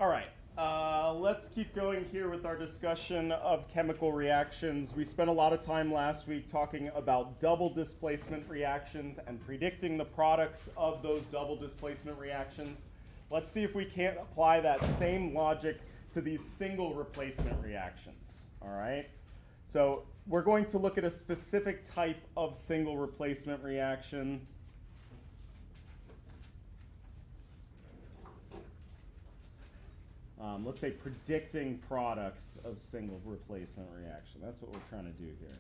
All right, let's keep going here with our discussion of chemical reactions. We spent a lot of time last week talking about double displacement reactions and predicting the products of those double displacement reactions. Let's see if we can't apply that same logic to these single replacement reactions. All right, so we're going to look at a specific type of single replacement reaction. Let's say predicting products of single replacement reaction. That's what we're trying to do here.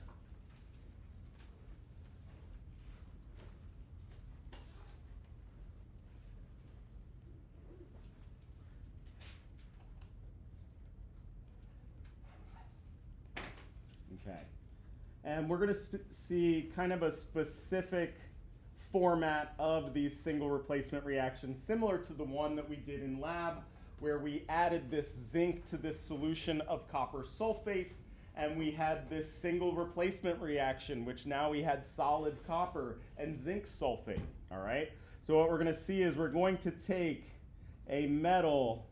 Okay. And we're going to see kind of a specific format of these single replacement reactions, similar to the one that we did in lab, where we added this zinc to this solution of copper sulfate, and we had this single replacement reaction, which now we had solid copper and zinc sulfate, all right? So what we're gonna see is we're going to take a metal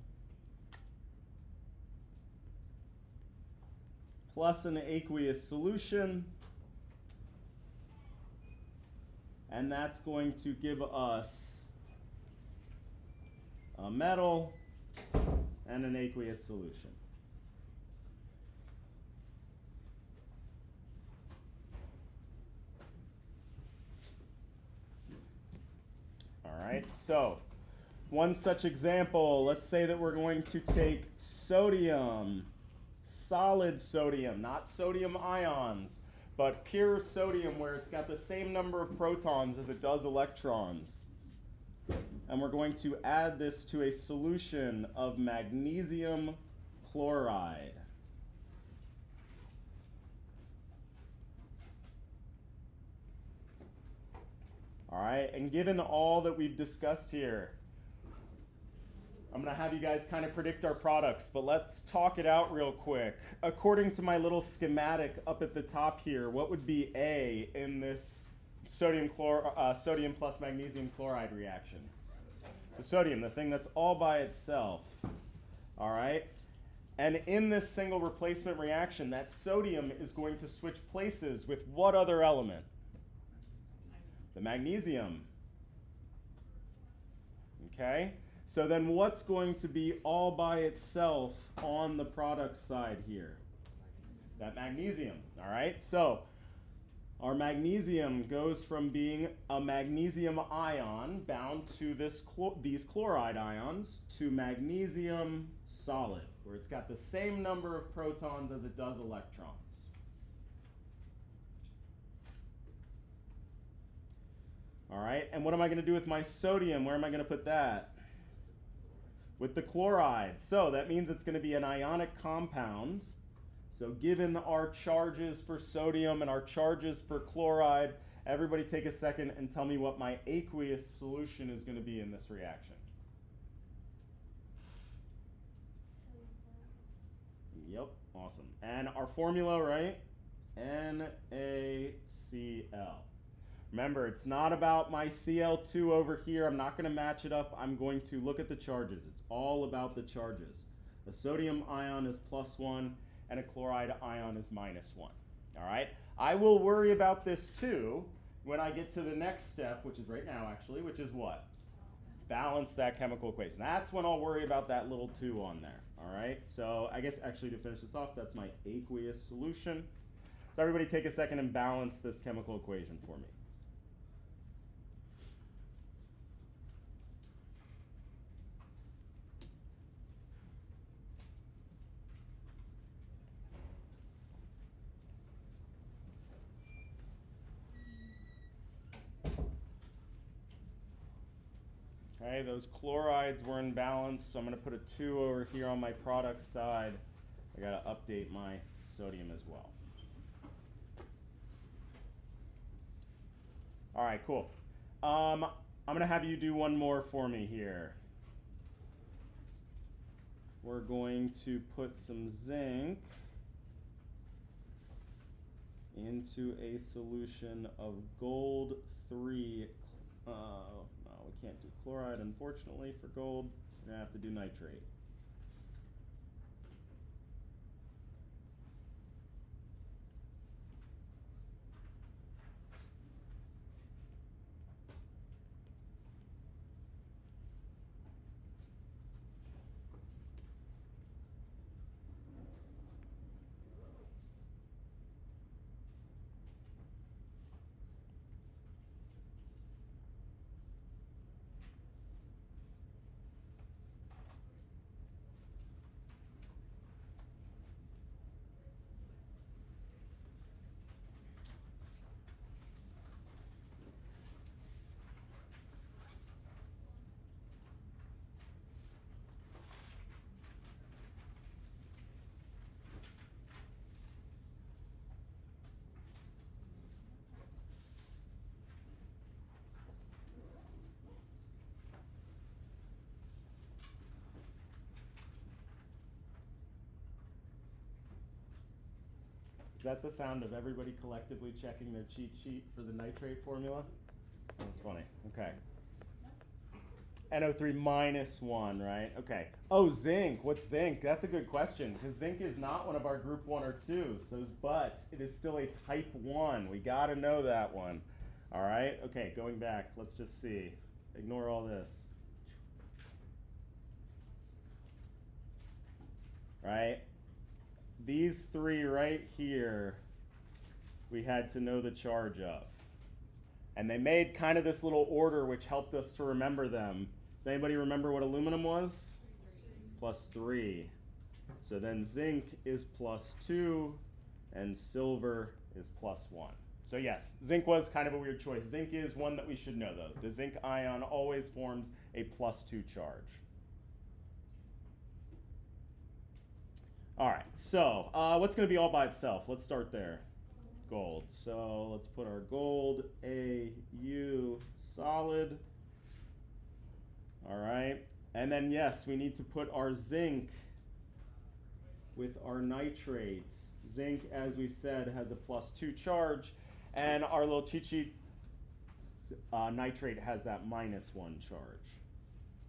plus an aqueous solution, and that's going to give us a metal and an aqueous solution. All right, so one such example, let's say that we're going to take sodium, solid sodium, not sodium ions, but pure sodium where it's got the same number of protons as it does electrons. And we're going to add this to a solution of magnesium chloride. All right, and given all that we've discussed here, I'm going to have you guys kind of predict our products, but let's talk it out real quick. According to my little schematic up at the top here, what would be A in this sodium plus magnesium chloride reaction? The sodium, the thing that's all by itself, all right? And in this single replacement reaction, that sodium is going to switch places with what other element? The magnesium. Okay? So then what's going to be all by itself on the product side here? That magnesium, all right? So our magnesium goes from being a magnesium ion bound to these chloride ions to magnesium solid, where it's got the same number of protons as it does electrons. All right, and what am I going to do with my sodium? Where am I going to put that? With the chloride. So that means it's going to be an ionic compound. So given our charges for sodium and our charges for chloride, everybody take a second and tell me what my aqueous solution is going to be in this reaction. Yep, awesome. And our formula, right? NaCl. Remember, it's not about my Cl2 over here. I'm not going to match it up. I'm going to look at the charges. It's all about the charges. A sodium ion is +1. And a chloride ion is -1. All right? I will worry about this too when I get to the next step, which is right now actually, which is what? Balance that chemical equation. That's when I'll worry about that little 2 on there. All right? So I guess actually to finish this off, that's my aqueous solution. So everybody take a second and balance this chemical equation for me. Okay, those chlorides were in balance, so I'm going to put a 2 over here on my product side. I got to update my sodium as well. All right, cool. I'm going to have you do one more for me here. We're going to put some zinc into a solution of gold 3. No, we can't do chloride, unfortunately, for gold. We're going to have to do nitrate. Is that the sound of everybody collectively checking their cheat sheet for the nitrate formula? That's funny. Okay. NO3 minus 1, right? Okay. Oh, zinc. What's zinc? That's a good question, because zinc is not one of our group 1 or 2, but it is still a type 1. We got to know that one. All right? Okay, going back. Let's just see. Ignore all this. Right? These three right here, we had to know the charge of. And they made kind of this little order which helped us to remember them. Does anybody remember what aluminum was? +3. So then zinc is +2, and silver is +1. So yes, zinc was kind of a weird choice. Zinc is one that we should know, though. The zinc ion always forms a +2 charge. All right, so what's going to be all by itself? Let's start there. Gold. So let's put our gold AU solid. All right, and then yes, we need to put our zinc with our nitrate. Zinc, as we said, has a +2 charge, and our little cheat sheet, nitrate has that -1 charge.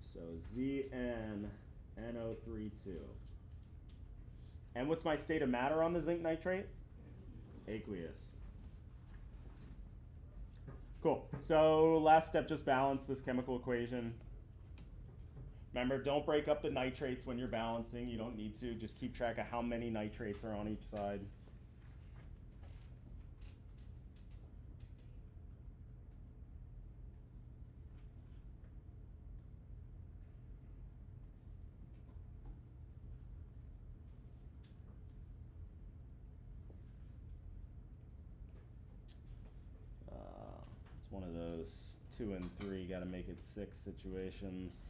So ZnNO32. And what's my state of matter on the zinc nitrate? Aqueous. Cool. So last step, just balance this chemical equation. Remember, don't break up the nitrates when you're balancing. You don't need to. Just keep track of how many nitrates are on each side. It's one of those 2 and 3, got to make it 6 situations.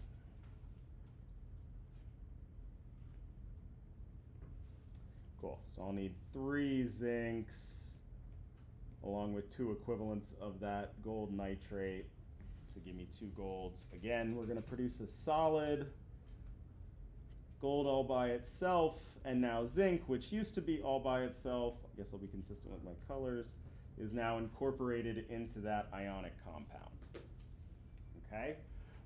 Cool. So I'll need 3 zincs along with 2 equivalents of that gold nitrate to give me 2 golds. Again, we're going to produce a solid. Gold all by itself, and now zinc, which used to be all by itself, I guess I'll be consistent with my colors, is now incorporated into that ionic compound. Okay?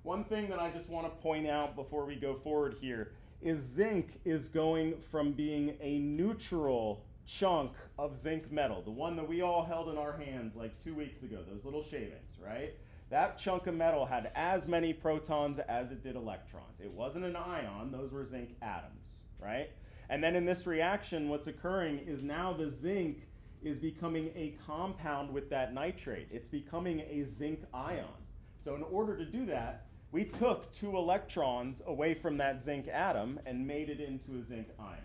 One thing that I just want to point out before we go forward here is zinc is going from being a neutral chunk of zinc metal, the one that we all held in our hands like 2 weeks ago, those little shavings, right? That chunk of metal had as many protons as it did electrons. It wasn't an ion, those were zinc atoms, right? And then in this reaction, what's occurring is now the zinc is becoming a compound with that nitrate. It's becoming a zinc ion. So in order to do that, we took 2 electrons away from that zinc atom and made it into a zinc ion,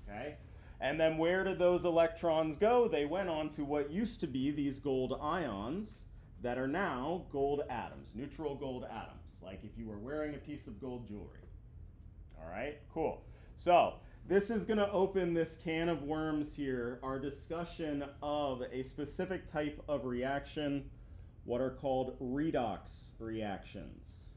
okay? And then where did those electrons go? They went on to what used to be these gold ions that are now gold atoms, neutral gold atoms, like if you were wearing a piece of gold jewelry. All right, cool. So this is going to open this can of worms here, our discussion of a specific type of reaction, what are called redox reactions.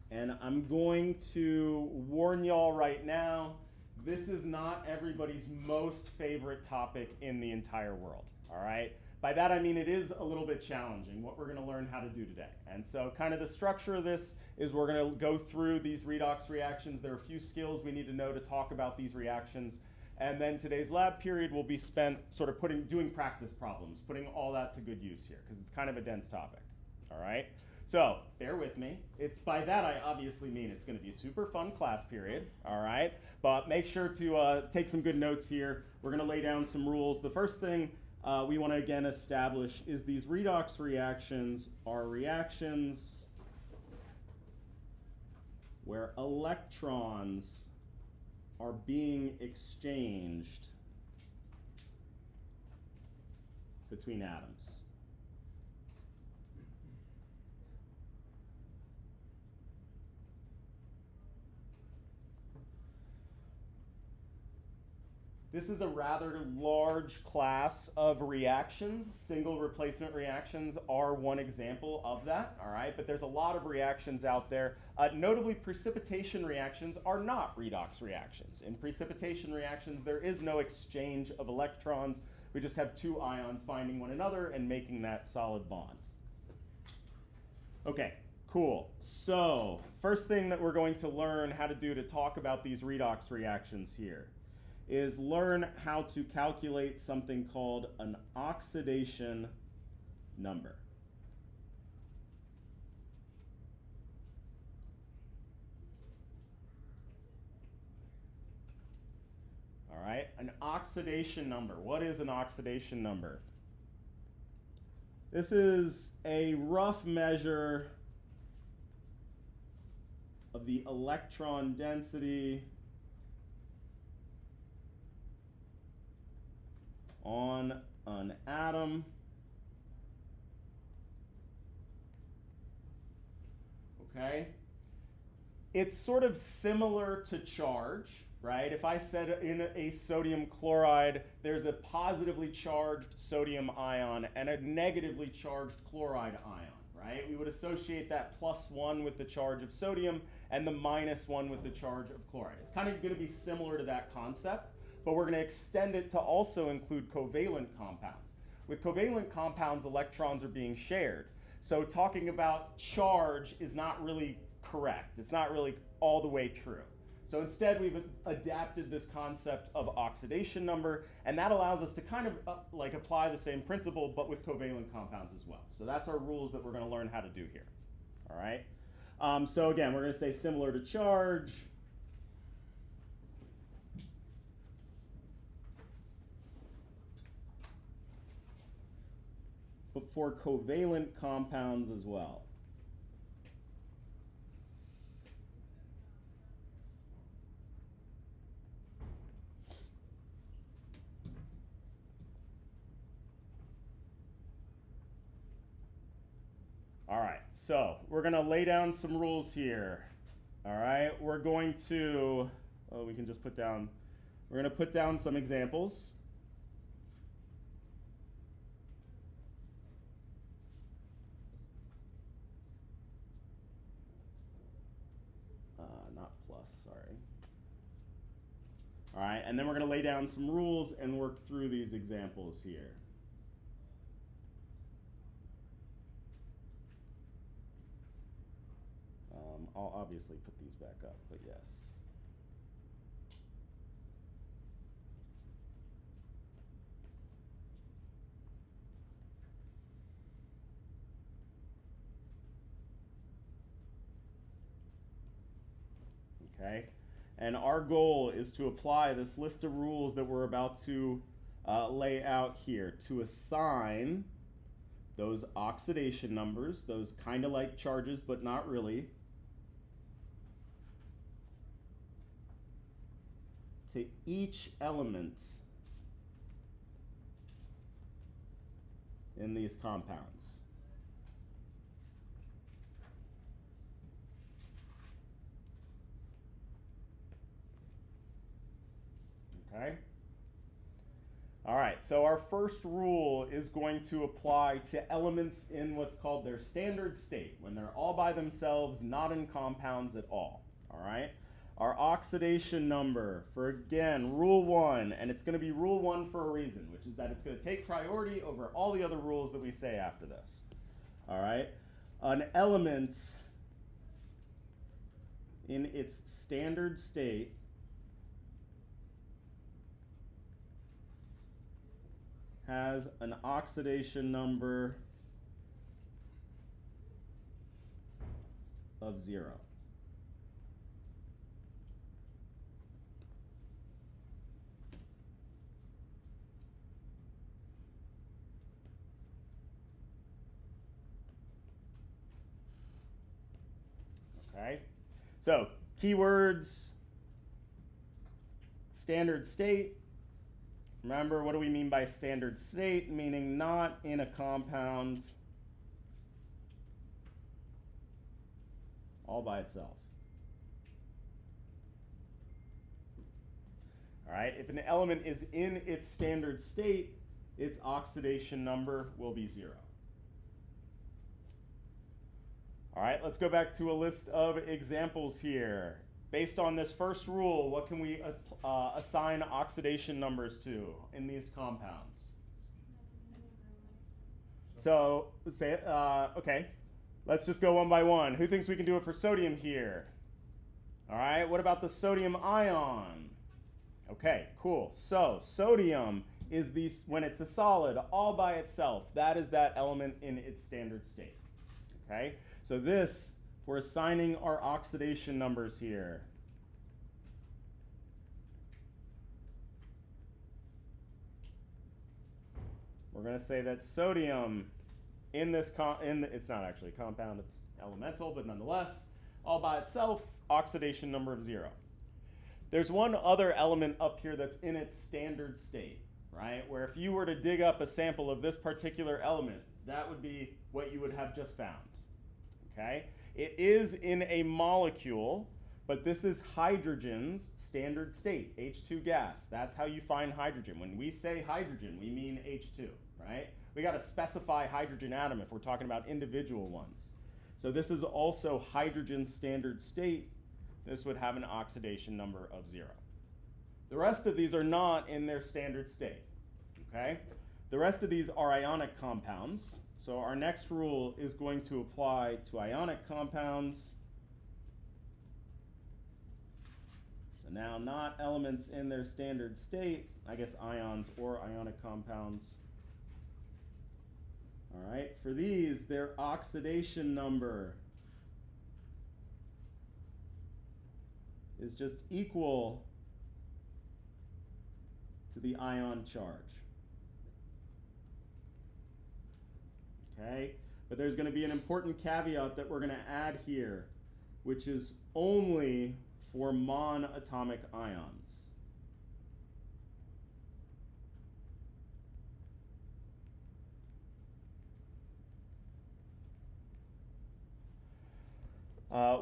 And I'm going to warn y'all right now, this is not everybody's most favorite topic in the entire world, all right? By that I mean it is a little bit challenging, what we're going to learn how to do today. And so kind of the structure of this is we're going to go through these redox reactions. There are a few skills we need to know to talk about these reactions. And then today's lab period will be spent sort of doing practice problems, putting all that to good use here, because it's kind of a dense topic, all right? So bear with me. It's by that I obviously mean it's going to be a super fun class period, all right? But make sure to take some good notes here. We're going to lay down some rules. The first thing we want to again establish is these redox reactions are reactions where electrons are being exchanged between atoms. This is a rather large class of reactions. Single replacement reactions are one example of that, all right? But there's a lot of reactions out there. Notably, precipitation reactions are not redox reactions. In precipitation reactions, there is no exchange of electrons. We just have two ions finding one another and making that solid bond. Okay, cool. So, first thing that we're going to learn how to do to talk about these redox reactions here is learn how to calculate something called an oxidation number. All right, an oxidation number. What is an oxidation number? This is a rough measure of the electron density on an atom. Okay? It's sort of similar to charge, right? If I said in a sodium chloride, there's a positively charged sodium ion and a negatively charged chloride ion, right? We would associate that +1 with the charge of sodium and the -1 with the charge of chloride. It's kind of going to be similar to that concept, but we're going to extend it to also include covalent compounds. With covalent compounds, electrons are being shared. So talking about charge is not really correct. It's not really all the way true. So instead, we've adapted this concept of oxidation number, and that allows us to kind of like apply the same principle, but with covalent compounds as well. So that's our rules that we're going to learn how to do here. All right. So again, we're going to say similar to charge. But for covalent compounds as well. All right, so we're going to lay down some rules here. All right, we're going to, we can just put down, we're going to put down some examples. Not plus, sorry. All right, and then we're going to lay down some rules and work through these examples here. I'll obviously put these back up, but yes. Okay, and our goal is to apply this list of rules that we're about to lay out here to assign those oxidation numbers, those kind of like charges but not really, to each element in these compounds. Okay? All right, so our first rule is going to apply to elements in what's called their standard state, when they're all by themselves, not in compounds at all. All right? Our oxidation number for, again, rule 1, and it's going to be rule 1 for a reason, which is that it's going to take priority over all the other rules that we say after this. All right? An element in its standard state has an oxidation number of 0. Okay, so keywords, standard state. Remember, what do we mean by standard state? Meaning not in a compound all by itself. All right, if an element is in its standard state, its oxidation number will be 0. All right, let's go back to a list of examples here. Based on this first rule, what can we assign oxidation numbers to in these compounds? So let's say, okay, let's just go one by one. Who thinks we can do it for sodium here? All right, what about the sodium ion? Okay, cool. So sodium is when it's a solid all by itself. That is that element in its standard state. Okay, so this, we're assigning our oxidation numbers here. We're going to say that sodium in this, it's not actually a compound, it's elemental, but nonetheless, all by itself, oxidation number of 0. There's one other element up here that's in its standard state, right? Where if you were to dig up a sample of this particular element, that would be what you would have just found, okay? It is in a molecule, but this is hydrogen's standard state, H2 gas. That's how you find hydrogen. When we say hydrogen, we mean H2, right? We got to specify hydrogen atom if we're talking about individual ones. So this is also hydrogen's standard state. This would have an oxidation number of 0. The rest of these are not in their standard state, okay? The rest of these are ionic compounds. So our next rule is going to apply to ionic compounds. So now not elements in their standard state, I guess ions or ionic compounds. All right, for these, their oxidation number is just equal to the ion charge. Okay, but there's going to be an important caveat that we're going to add here, which is only for monatomic ions.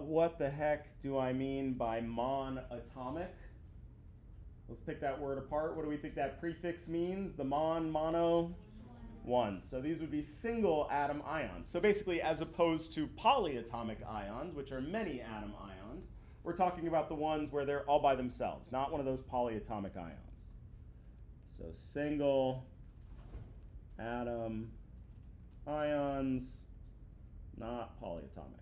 What the heck do I mean by monatomic? Let's pick that word apart. What do we think that prefix means? The mono, 1. So these would be single atom ions. So basically, as opposed to polyatomic ions, which are many atom ions, we're talking about the ones where they're all by themselves, not one of those polyatomic ions. So single atom ions, not polyatomic.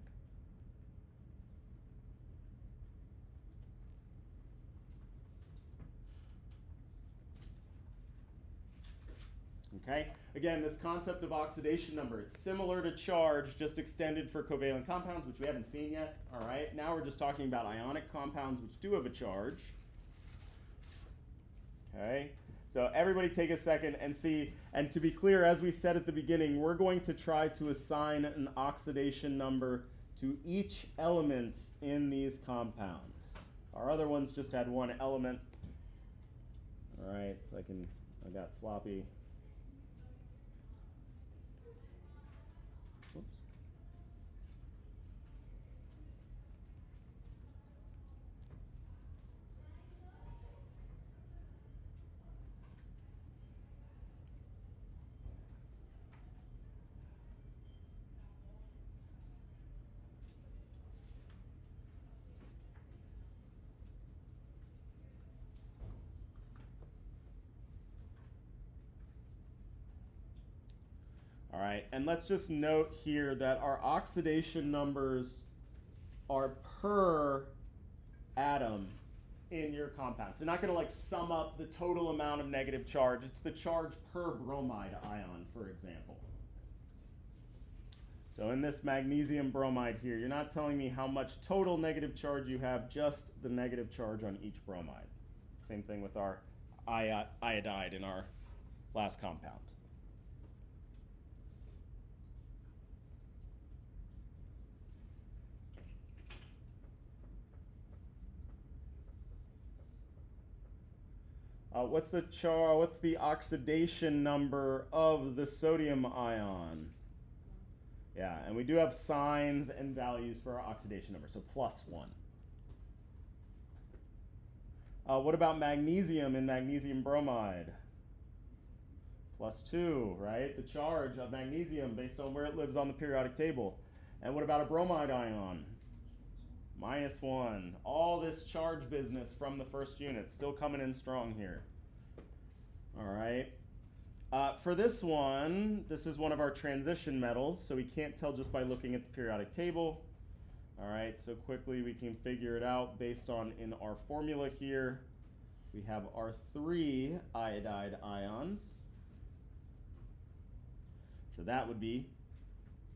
Okay, again, this concept of oxidation number, it's similar to charge, just extended for covalent compounds, which we haven't seen yet. All right, now we're just talking about ionic compounds, which do have a charge. Okay, so everybody take a second and see, and to be clear, as we said at the beginning, we're going to try to assign an oxidation number to each element in these compounds. Our other ones just had one element. All right, so I got sloppy. Oops. All right, and let's just note here that our oxidation numbers are per atom in your compound. So not going to like sum up the total amount of negative charge. It's the charge per bromide ion, for example. So in this magnesium bromide here, you're not telling me how much total negative charge you have, just the negative charge on each bromide. Same thing with our iodide in our last compound. What's the oxidation number of the sodium ion? Yeah, and we do have signs and values for our oxidation number, so +1. What about magnesium in magnesium bromide? +2, right? The charge of magnesium based on where it lives on the periodic table. And what about a bromide ion? -1. All this charge business from the first unit still coming in strong here. All right. For this one, this is one of our transition metals, so we can't tell just by looking at the periodic table. All right, so quickly we can figure it out based on in our formula here. We have our 3 iodide ions. So that would be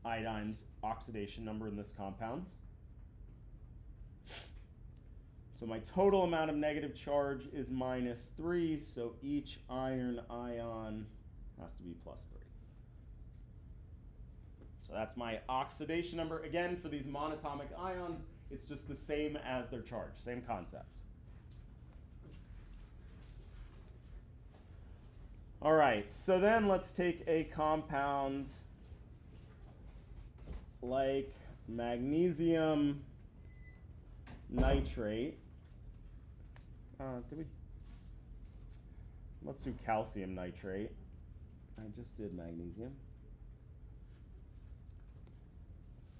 iodine's oxidation number in this compound. So my total amount of negative charge is -3, so each iron ion has to be +3. So that's my oxidation number. Again, for these monatomic ions, it's just the same as their charge, same concept. All right, so then let's take a compound like magnesium nitrate. Let's do calcium nitrate. I just did magnesium.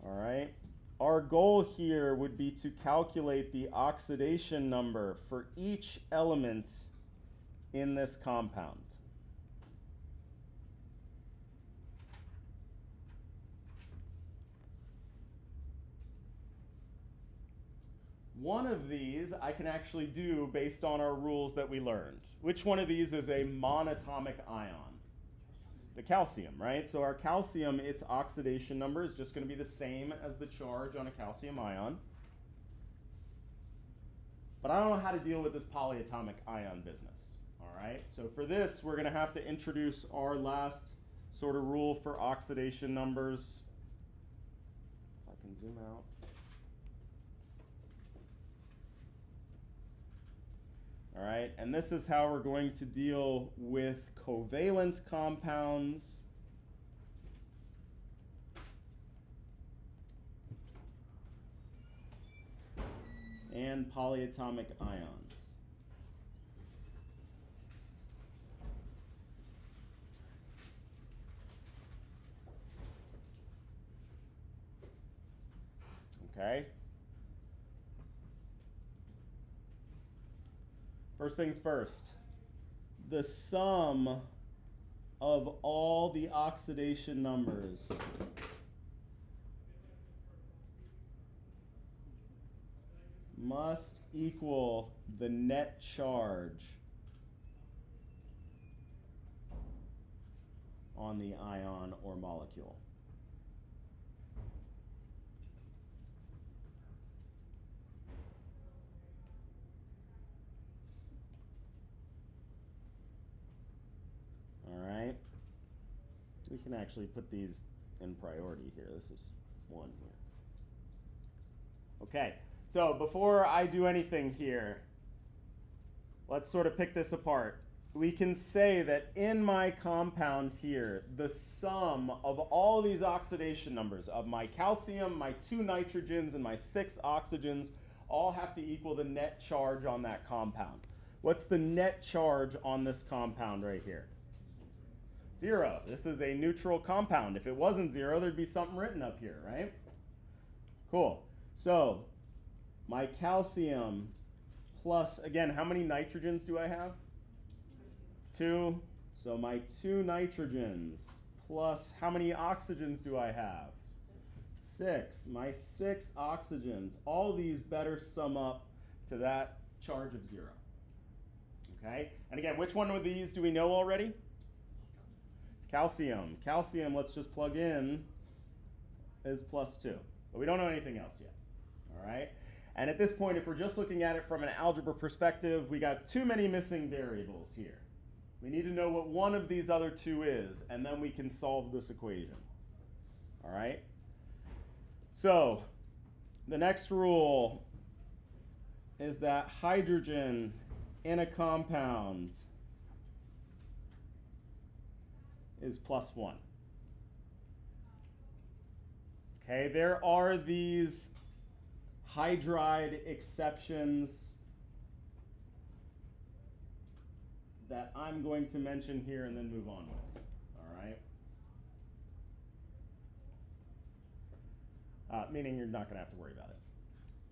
All right. Our goal here would be to calculate the oxidation number for each element in this compound. One of these I can actually do based on our rules that we learned. Which one of these is a monatomic ion? The calcium, right? So our calcium, its oxidation number is just going to be the same as the charge on a calcium ion. But I don't know how to deal with this polyatomic ion business, all right? So for this, we're going to have to introduce our last sort of rule for oxidation numbers. If I can zoom out. All right, and this is how we're going to deal with covalent compounds and polyatomic ions. Okay. First things first, the sum of all the oxidation numbers must equal the net charge on the ion or molecule. All right, we can actually put these in priority here. This is 1 here. Okay, so before I do anything here, let's sort of pick this apart. We can say that in my compound here, the sum of all these oxidation numbers of my calcium, my 2 nitrogens, and my 6 oxygens all have to equal the net charge on that compound. What's the net charge on this compound right here? 0. This is a neutral compound. If it wasn't 0, there'd be something written up here, right? Cool. So my calcium plus, again, how many nitrogens do I have? 2. So my 2 nitrogens plus, how many oxygens do I have? 6. My 6 oxygens. All these better sum up to that charge of 0. Okay? And again, which one of these do we know already? Calcium. Calcium, let's just plug in, is +2. But we don't know anything else yet. All right? And at this point, if we're just looking at it from an algebra perspective, we got too many missing variables here. We need to know what one of these other 2 is, and then we can solve this equation. All right? So the next rule is that hydrogen in a compound is +1. Okay, there are these hydride exceptions that I'm going to mention here and then move on with. All right? Meaning you're not going to have to worry about it.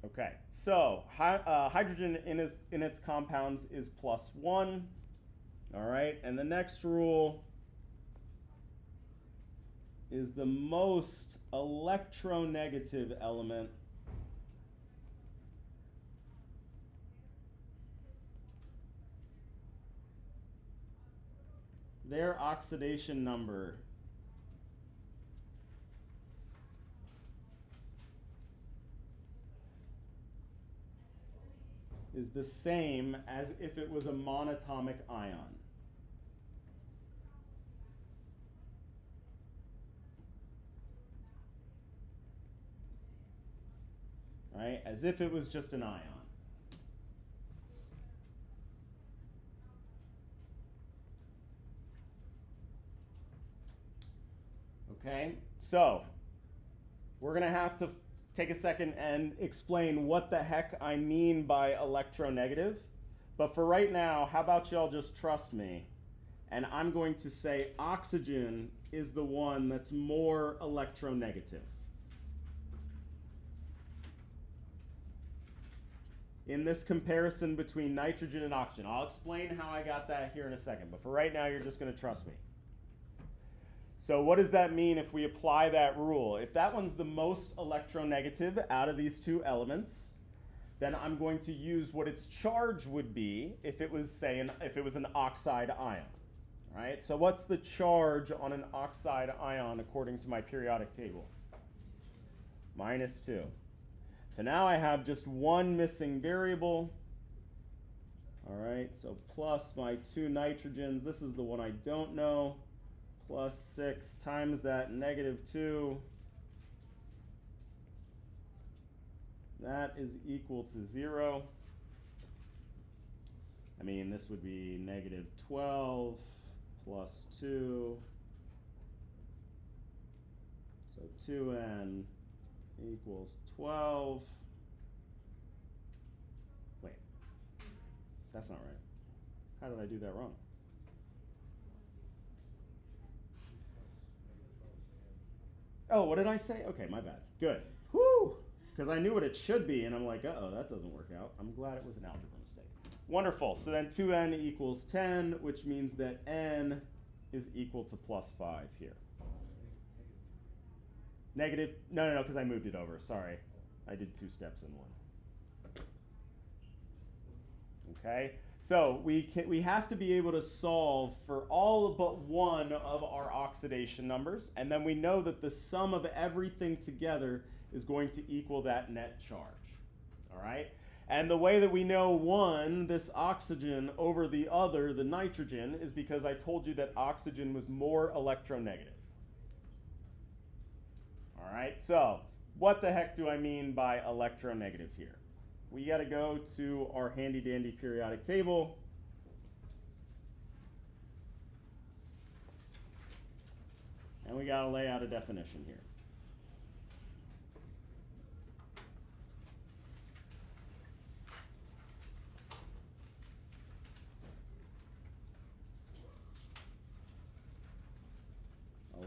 Okay, so hydrogen in its compounds is +1. All right, and the next rule is the most electronegative element their oxidation number is the same as if it was a monatomic ion. Right? As if it was just an ion. Okay, so we're going to have to take a second and explain what the heck I mean by electronegative. But for right now, how about y'all just trust me? And I'm going to say oxygen is the one that's more electronegative. In this comparison between nitrogen and oxygen. I'll explain how I got that here in a second, but for right now, you're just going to trust me. So what does that mean if we apply that rule? If that one's the most electronegative out of these two elements, then I'm going to use what its charge would be if it was, say, if it was an oxide ion. All right, so what's the charge on an oxide ion according to my periodic table? -2. So now I have just one missing variable. All right, so plus my 2 nitrogens. This is the one I don't know. Plus 6 times that -2. That is equal to 0. I mean, this would be -12 plus 2. So 2n equals 12. Wait, that's not right. How did I do that wrong? Oh, what did I say? Okay, my bad. Good. Whew! Because I knew what it should be, and I'm like, uh-oh, that doesn't work out. I'm glad it was an algebra mistake. Wonderful. So then 2n equals 10, which means that n is equal to +5 here. Negative, no, because I moved it over. Sorry. I did 2 steps in one. Okay? So we have to be able to solve for all but one of our oxidation numbers, and then we know that the sum of everything together is going to equal that net charge. All right? And the way that we know one, this oxygen, over the other, the nitrogen, is because I told you that oxygen was more electronegative. All right, so what the heck do I mean by electronegative here? We got to go to our handy dandy periodic table. And we got to lay out a definition here.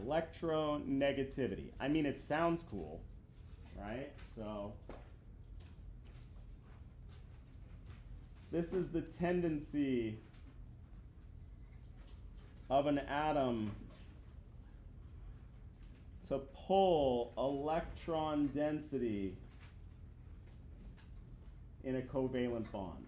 Electronegativity. I mean, it sounds cool, right? So this is the tendency of an atom to pull electron density in a covalent bond.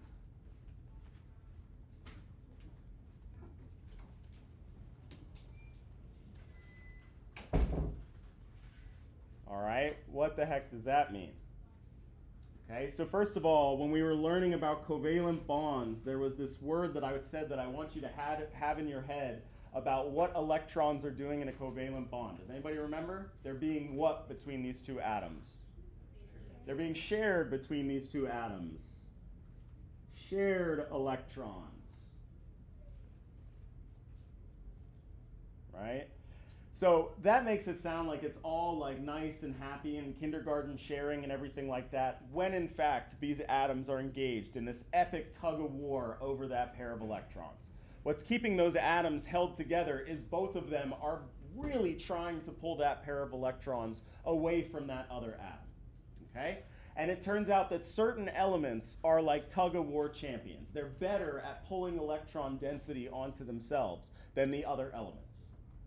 All right, what the heck does that mean? Okay, so first of all, when we were learning about covalent bonds, there was this word that I said that I want you to have in your head about what electrons are doing in a covalent bond. Does anybody remember? They're being what between these two atoms? They're being shared between these two atoms. Shared electrons. Right? So that makes it sound like it's all like nice and happy and kindergarten sharing and everything like that, when in fact these atoms are engaged in this epic tug of war over that pair of electrons. What's keeping those atoms held together is both of them are really trying to pull that pair of electrons away from that other atom, okay? And it turns out that certain elements are like tug-of-war champions. They're better at pulling electron density onto themselves than the other elements,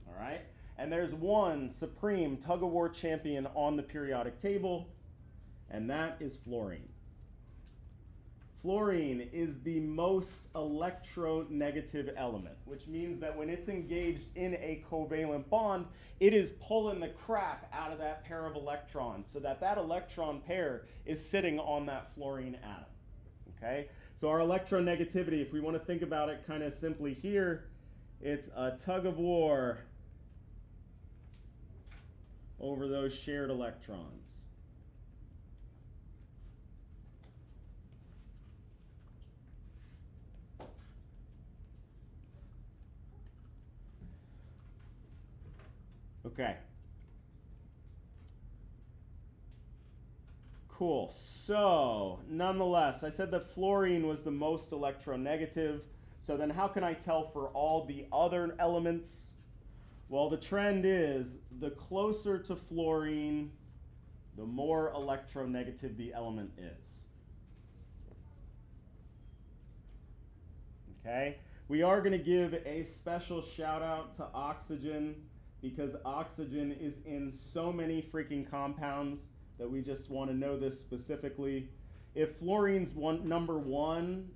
all right? And there's one supreme tug-of-war champion on the periodic table, and that is fluorine. Fluorine is the most electronegative element, which means that when it's engaged in a covalent bond, it is pulling the crap out of that pair of electrons so that that electron pair is sitting on that fluorine atom, okay? So our electronegativity, if we want to think about it kind of simply here, it's a tug of war over those shared electrons. Okay. Cool. So, nonetheless, I said that fluorine was the most electronegative. So then how can I tell for all the other elements? Well, the trend is the closer to fluorine, the more electronegative the element is. Okay? We are going to give a special shout out to oxygen, because oxygen is in so many freaking compounds that we just want to know this specifically. If fluorine's number 1,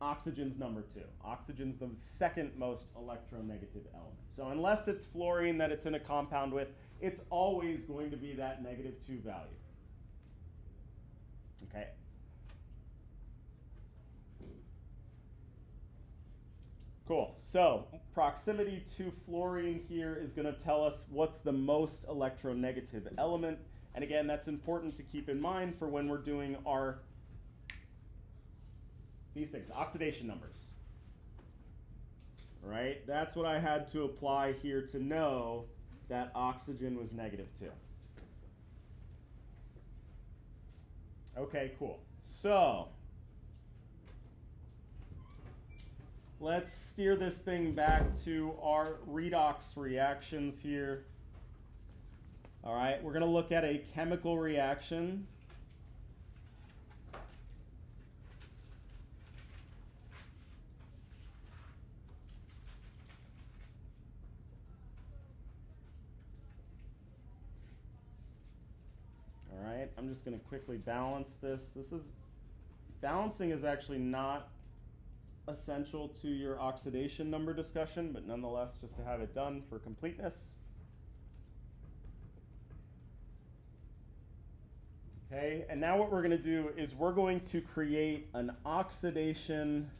oxygen's number 2. Oxygen's the second most electronegative element. So unless it's fluorine that it's in a compound with, it's always going to be that -2 value. Okay. Cool. So proximity to fluorine here is going to tell us what's the most electronegative element. And again, that's important to keep in mind for when we're doing these things, oxidation numbers. Right? That's what I had to apply here to know that oxygen was -2. Okay, cool. So let's steer this thing back to our redox reactions here. All right, we're going to look at a chemical reaction. All right, I'm just going to quickly balance this. Balancing is actually not essential to your oxidation number discussion, but nonetheless, just to have it done for completeness. Okay, and now what we're going to do is we're going to create an oxidation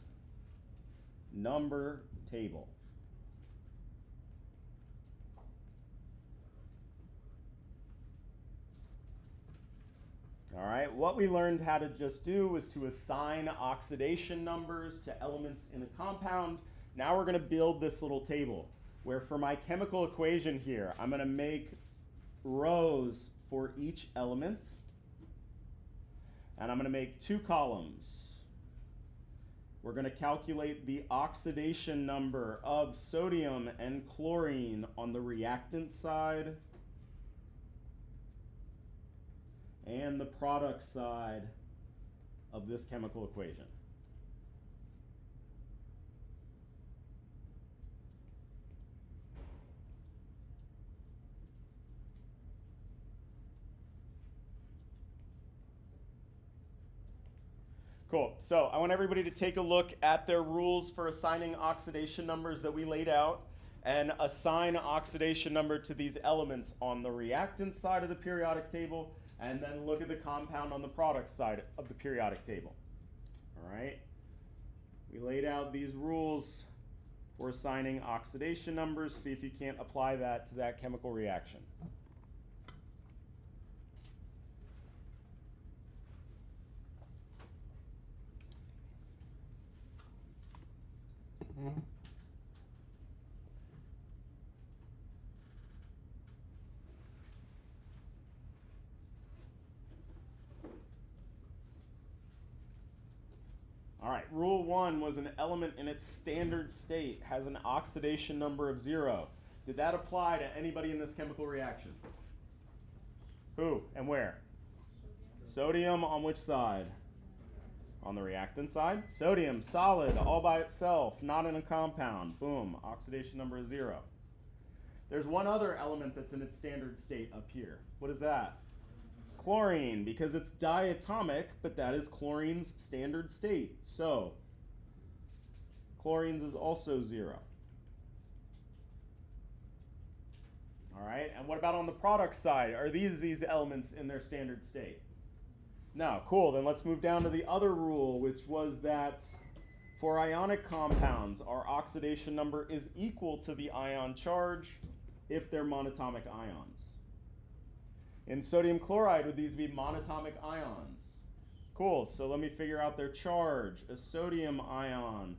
number table. All right, what we learned how to just do was to assign oxidation numbers to elements in a compound. Now we're going to build this little table where for my chemical equation here, I'm going to make rows for each element. And I'm going to make 2 columns. We're going to calculate the oxidation number of sodium and chlorine on the reactant side and the product side of this chemical equation. Cool. So I want everybody to take a look at their rules for assigning oxidation numbers that we laid out and assign oxidation number to these elements on the reactant side of the periodic table, and then look at the compound on the product side of the periodic table. All right. We laid out these rules for assigning oxidation numbers. See if you can't apply that to that chemical reaction. All right, rule 1 was an element in its standard state has an oxidation number of 0. Did that apply to anybody in this chemical reaction? Who and where? Sodium on which side? On the reactant side. Sodium, solid, all by itself, not in a compound. Boom, oxidation number is 0. There's one other element that's in its standard state up here. What is that? Chlorine, because it's diatomic, but that is chlorine's standard state. So, chlorine's is also 0. All right, and what about on the product side? Are these elements in their standard state? No, cool. Then let's move down to the other rule, which was that for ionic compounds, our oxidation number is equal to the ion charge if they're monatomic ions. In sodium chloride, would these be monatomic ions? Cool, so let me figure out their charge. A sodium ion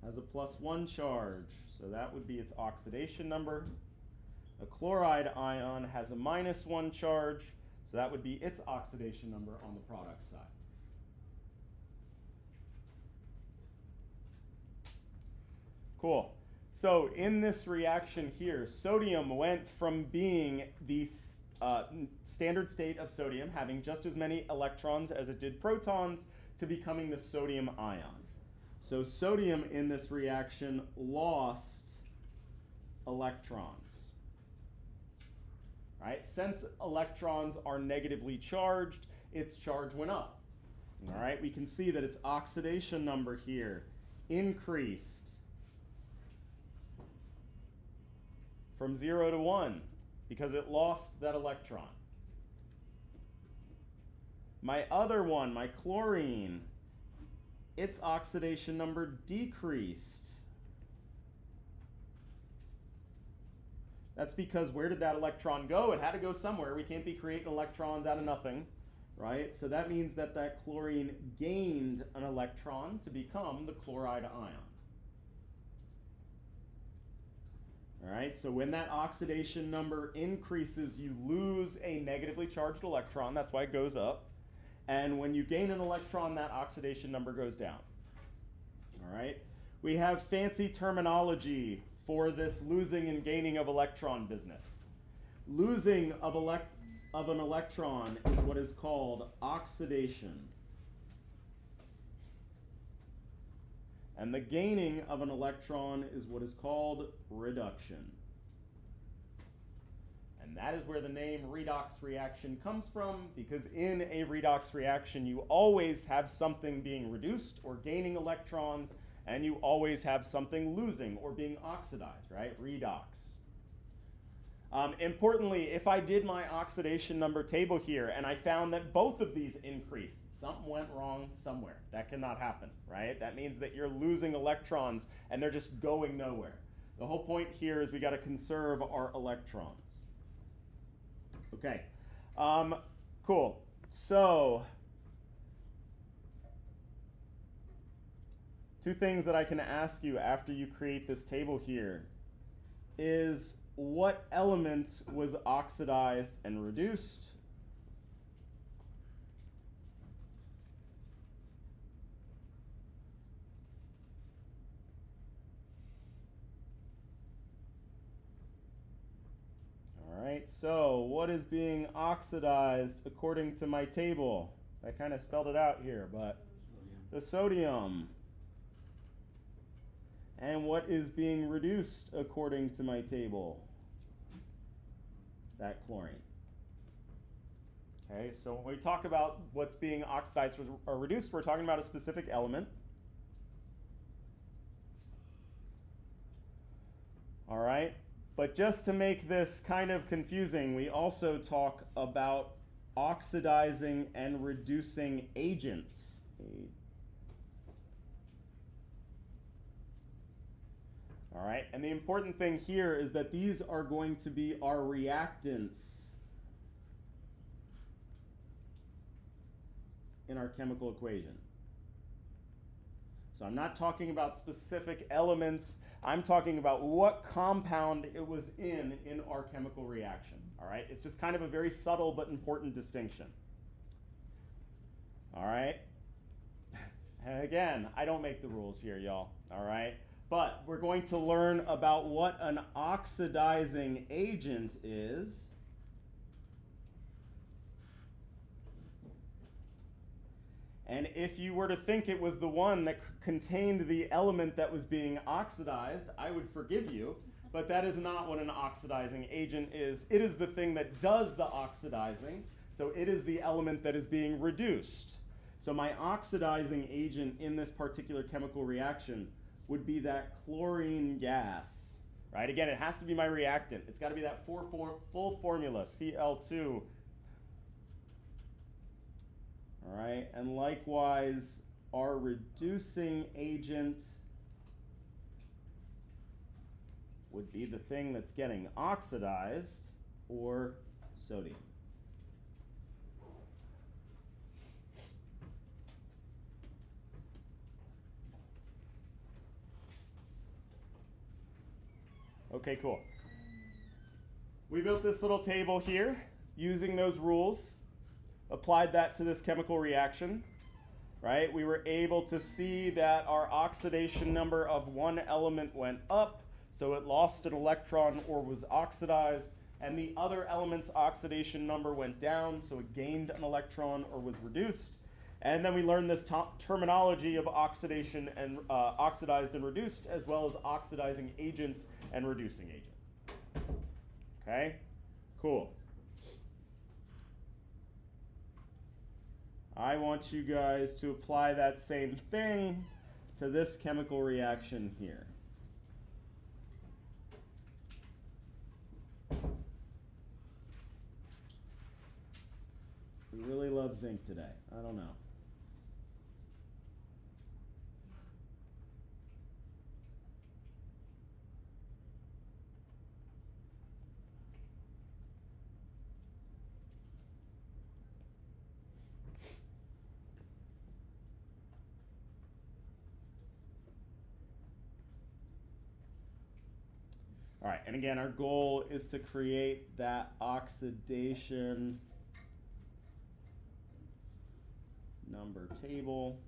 has a +1 charge, so that would be its oxidation number. A chloride ion has a -1 charge, so that would be its oxidation number on the product side. Cool. So in this reaction here, sodium went from being the standard state of sodium, having just as many electrons as it did protons, to becoming the sodium ion. So sodium in this reaction lost electrons. Right? Since electrons are negatively charged, its charge went up. All right? We can see that its oxidation number here increased from 0 to 1 because it lost that electron. My other one, my chlorine, its oxidation number decreased. That's because where did that electron go? It had to go somewhere. We can't be creating electrons out of nothing, right? So that means that that chlorine gained an electron to become the chloride ion. All right, so when that oxidation number increases, you lose a negatively charged electron. That's why it goes up. And when you gain an electron, that oxidation number goes down. All right, we have fancy terminology for this losing and gaining of electron business. Losing of an electron is what is called oxidation. And the gaining of an electron is what is called reduction. And that is where the name redox reaction comes from, because in a redox reaction, you always have something being reduced or gaining electrons, and you always have something losing or being oxidized, right? Redox. Importantly, if I did my oxidation number table here and I found that both of these increased, something went wrong somewhere. That cannot happen, right? That means that you're losing electrons and they're just going nowhere. The whole point here is we got to conserve our electrons. Okay, cool. So, two things that I can ask you after you create this table here is what element was oxidized and reduced? All right, so what is being oxidized according to my table? I kind of spelled it out here, but the sodium. And what is being reduced according to my table? That chlorine. Okay, so when we talk about what's being oxidized or reduced, we're talking about a specific element. All right, but just to make this kind of confusing, we also talk about oxidizing and reducing agents. All right, and the important thing here is that these are going to be our reactants in our chemical equation. So I'm not talking about specific elements. I'm talking about what compound it was in our chemical reaction. All right, it's just kind of a very subtle but important distinction. All right, Again, I don't make the rules here, y'all, all right? But we're going to learn about what an oxidizing agent is. And if you were to think it was the one that contained the element that was being oxidized, I would forgive you. But that is not what an oxidizing agent is. It is the thing that does the oxidizing. So it is the element that is being reduced. So my oxidizing agent in this particular chemical reaction would be that chlorine gas, right? Again, it has to be my reactant. It's got to be that full formula, Cl2. All right, and likewise, our reducing agent would be the thing that's getting oxidized, or sodium. Okay, cool. We built this little table here using those rules, applied that to this chemical reaction, right? We were able to see that our oxidation number of one element went up, so it lost an electron or was oxidized, and the other element's oxidation number went down, so it gained an electron or was reduced. And then we learned this terminology of oxidation and oxidized and reduced, as well as oxidizing agents and reducing agent. Okay, cool. I want you guys to apply that same thing to this chemical reaction here. We really love zinc today. I don't know. All right, and again, our goal is to create that oxidation number table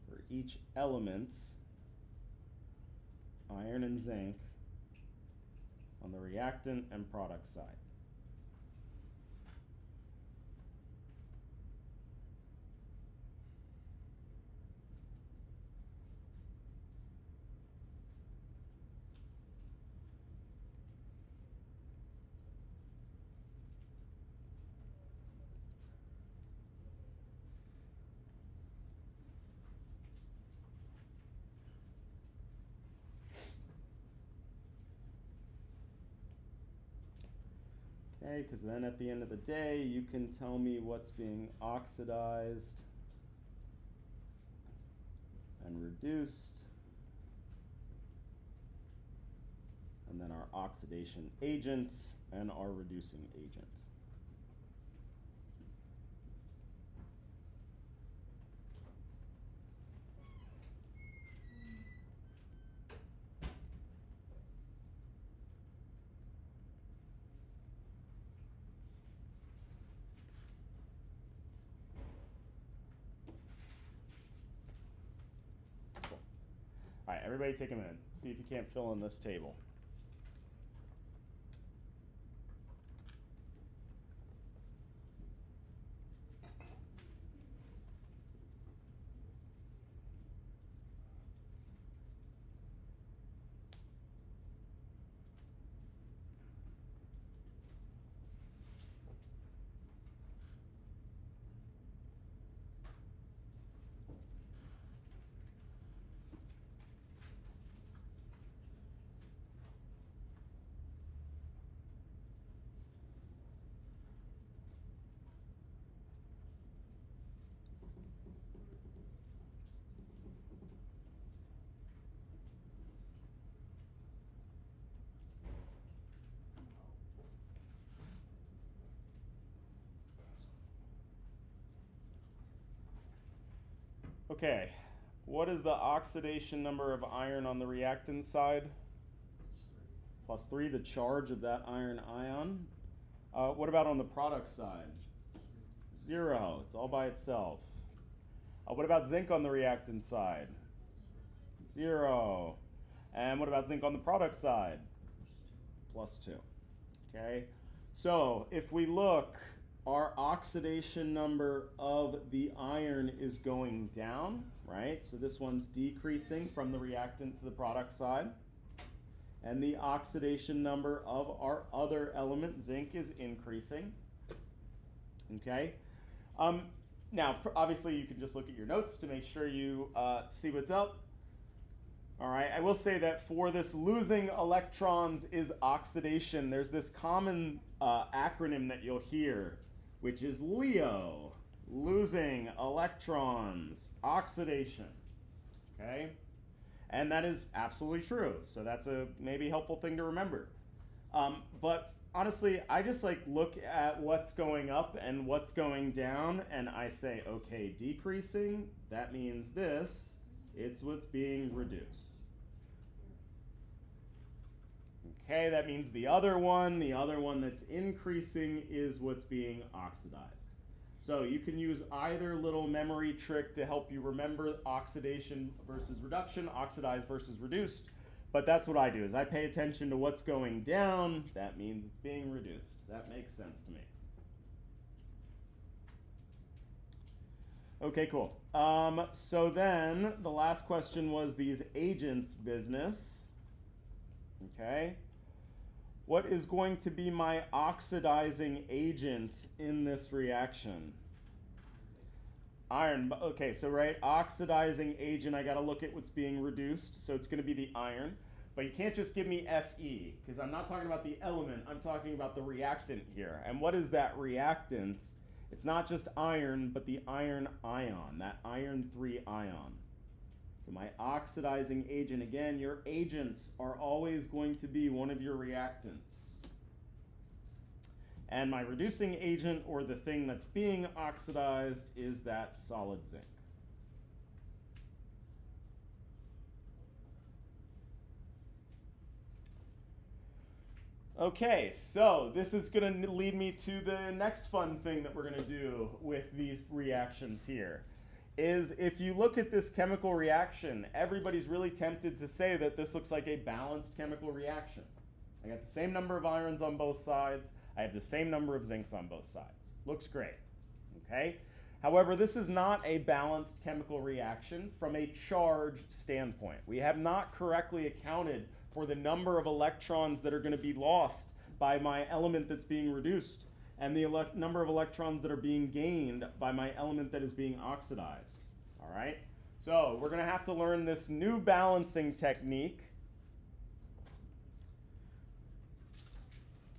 for each element, iron and zinc, on the reactant and product side. Okay, because then at the end of the day, you can tell me what's being oxidized and reduced, and then our oxidation agent and our reducing agent. All right, everybody take a minute. See if you can't fill in this table. Okay, what is the oxidation number of iron on the reactant side? +3, the charge of that iron ion. What about on the product side? 0, it's all by itself. What about zinc on the reactant side? 0. And what about zinc on the product side? +2. Okay, so if we look, our oxidation number of the iron is going down, right? So this one's decreasing from the reactant to the product side. And the oxidation number of our other element, zinc, is increasing. Okay. Now, obviously, you can just look at your notes to make sure you see what's up. All right, I will say that for this losing electrons is oxidation, there's this common acronym that you'll hear, which is LEO, losing electrons, oxidation, okay? And that is absolutely true, so that's a maybe helpful thing to remember. But honestly, I just like look at what's going up and what's going down, and I say, okay, decreasing, that means this, it's what's being reduced. Okay, that means the other one that's increasing is what's being oxidized. So you can use either little memory trick to help you remember oxidation versus reduction, oxidized versus reduced. But that's what I do, is I pay attention to what's going down. That means it's being reduced. That makes sense to me. Okay, cool. So then the last question was these agents business. Okay. What is going to be my oxidizing agent in this reaction? Iron. Okay, so right, oxidizing agent, I got to look at what's being reduced. So it's going to be the iron. But you can't just give me Fe, because I'm not talking about the element. I'm talking about the reactant here. And what is that reactant? It's not just iron, but the iron ion, that iron 3 ion. So my oxidizing agent, again, your agents are always going to be one of your reactants. And my reducing agent, or the thing that's being oxidized, is that solid zinc. Okay, so this is going to lead me to the next fun thing that we're going to do with these reactions here. Is if you look at this chemical reaction, everybody's really tempted to say that this looks like a balanced chemical reaction. I got the same number of irons on both sides. I have the same number of zincs on both sides. Looks great, okay? However, this is not a balanced chemical reaction from a charge standpoint. We have not correctly accounted for the number of electrons that are going to be lost by my element that's being reduced, and the number of electrons that are being gained by my element that is being oxidized. All right? So we're going to have to learn this new balancing technique,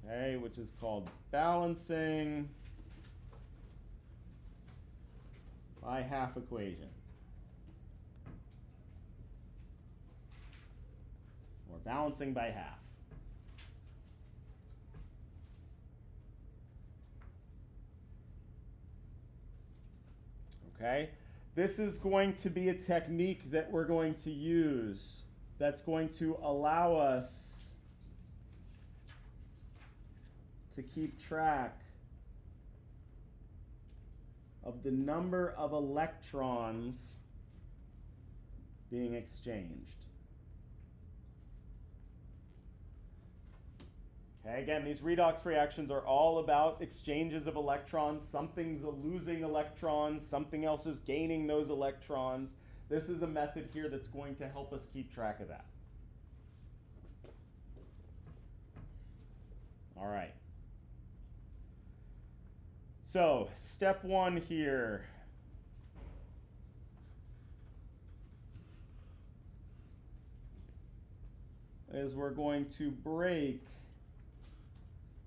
okay, which is called balancing by half equation, or balancing by half. Okay, this is going to be a technique that we're going to use that's going to allow us to keep track of the number of electrons being exchanged. Okay, again, these redox reactions are all about exchanges of electrons. Something's losing electrons, something else is gaining those electrons. This is a method here that's going to help us keep track of that. All right. So, step one here is we're going to break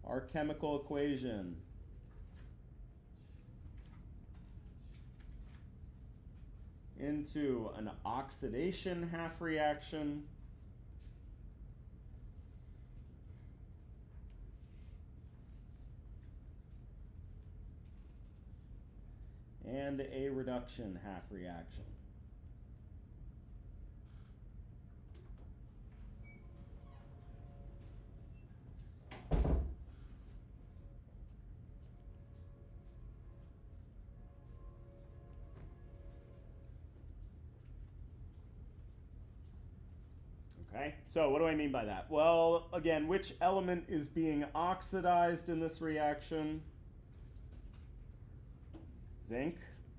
our chemical equation into an oxidation half reaction and a reduction half reaction. Okay, so what do I mean by that? Well, again, which element is being oxidized in this reaction? Zinc.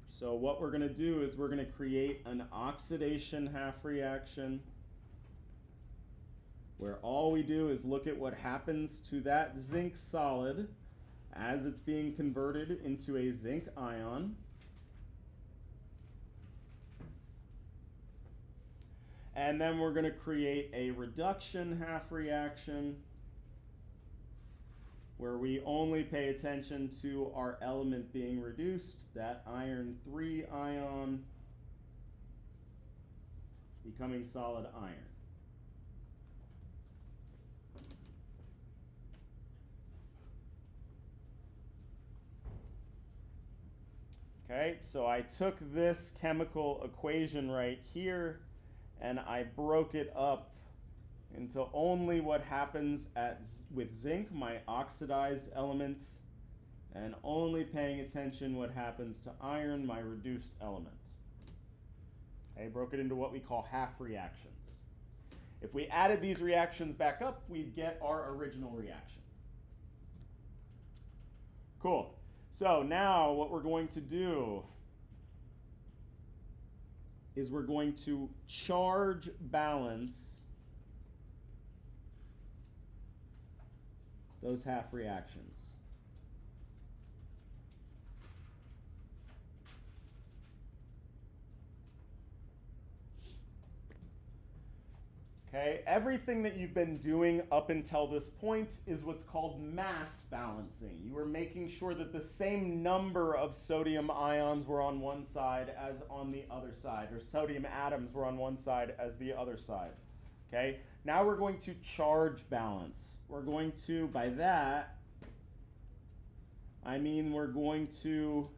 So what we're going to do is we're going to create an oxidation half reaction where all we do is look at what happens to that zinc solid as it's being converted into a zinc ion. And then we're going to create a reduction half reaction where we only pay attention to our element being reduced, that iron 3 ion becoming solid iron. Okay, so I took this chemical equation right here and I broke it up into only what happens with zinc, my oxidized element, and only paying attention what happens to iron, my reduced element. Okay, broke it into what we call half reactions. If we added these reactions back up, we'd get our original reaction. Cool. So now what we're going to do is we're going to charge balance those half reactions. Okay, everything that you've been doing up until this point is what's called mass balancing. You are making sure that the same number of sodium ions were on one side as on the other side, or sodium atoms were on one side as the other side. Okay, now we're going to charge balance. We're going to, by that, I mean we're going to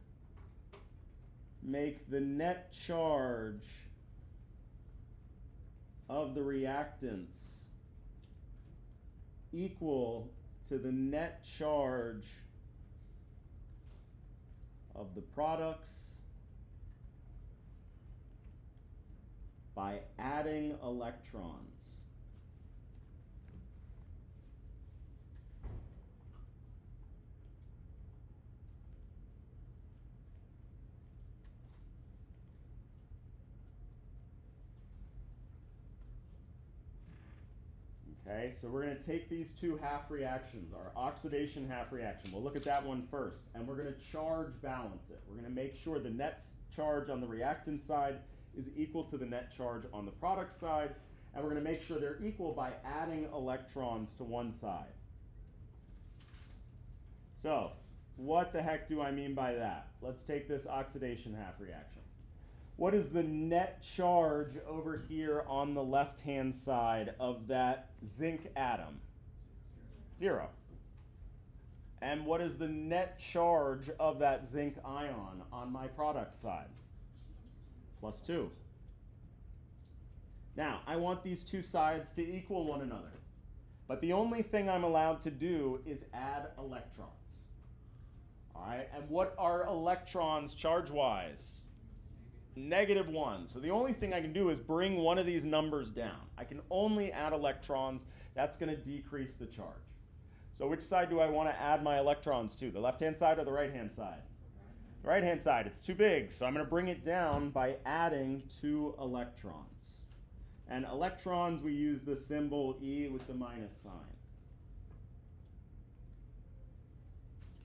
make the net charge of the reactants equal to the net charge of the products by adding electrons. Okay, so we're going to take these two half reactions, our oxidation half reaction. We'll look at that one first, and we're going to charge balance it. We're going to make sure the net charge on the reactant side is equal to the net charge on the product side, and we're going to make sure they're equal by adding electrons to one side. So, what the heck do I mean by that? Let's take this oxidation half reaction. What is the net charge over here on the left-hand side of that zinc atom? 0. And what is the net charge of that zinc ion on my product side? +2. Now, I want these two sides to equal one another. But the only thing I'm allowed to do is add electrons. All right, and what are electrons charge-wise? -1. So the only thing I can do is bring one of these numbers down. I can only add electrons. That's going to decrease the charge. So which side do I want to add my electrons to? The left-hand side or the right-hand side? The right-hand side. It's too big, so I'm going to bring it down by adding 2 electrons. And electrons, we use the symbol E with the minus sign.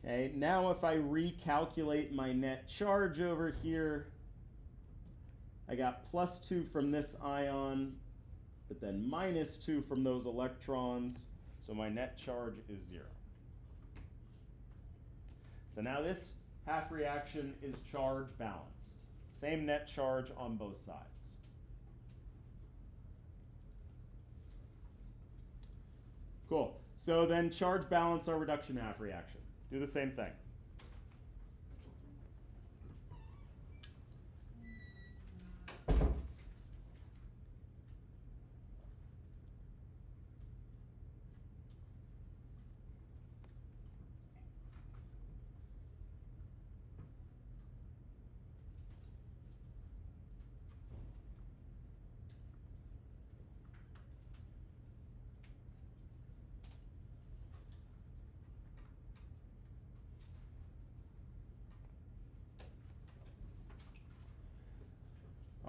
Okay, now if I recalculate my net charge over here, I got +2 from this ion, but then -2 from those electrons, so my net charge is 0. So now this half reaction is charge balanced. Same net charge on both sides. Cool. So then charge balance our reduction half reaction. Do the same thing.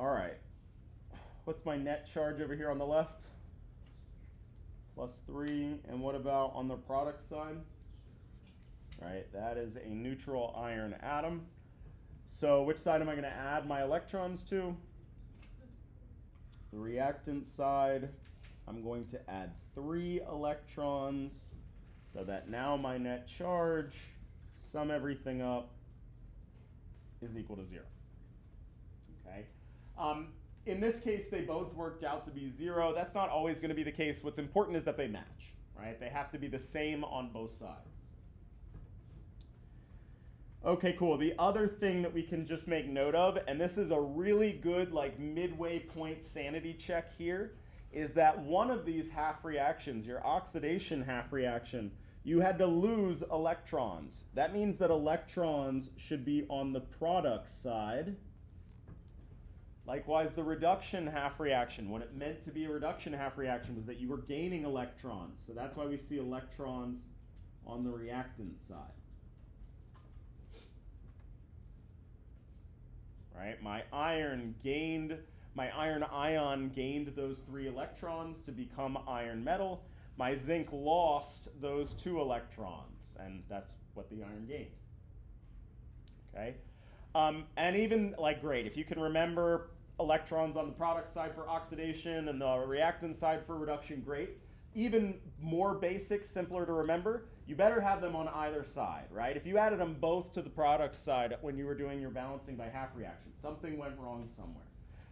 All right. What's my net charge over here on the left? +3. And what about on the product side? All right, that is a neutral iron atom. So which side am I going to add my electrons to? The reactant side. I'm going to add 3 electrons so that now my net charge, sum everything up, is equal to 0. Okay. In this case, they both worked out to be 0. That's not always going to be the case. What's important is that they match, right? They have to be the same on both sides. Okay, cool. The other thing that we can just make note of, and this is a really good like midway point sanity check here, is that one of these half reactions, your oxidation half reaction, you had to lose electrons. That means that electrons should be on the product side. Likewise, the reduction half reaction, what it meant to be a reduction half reaction was that you were gaining electrons. So that's why we see electrons on the reactant side. Right? My iron ion gained those 3 electrons to become iron metal. My zinc lost those 2 electrons, and that's what the iron gained. Okay? And even, like, great, if you can remember electrons on the product side for oxidation and the reactant side for reduction, great. Even more basic, simpler to remember, you better have them on either side, right? If you added them both to the product side when you were doing your balancing by half reaction, something went wrong somewhere,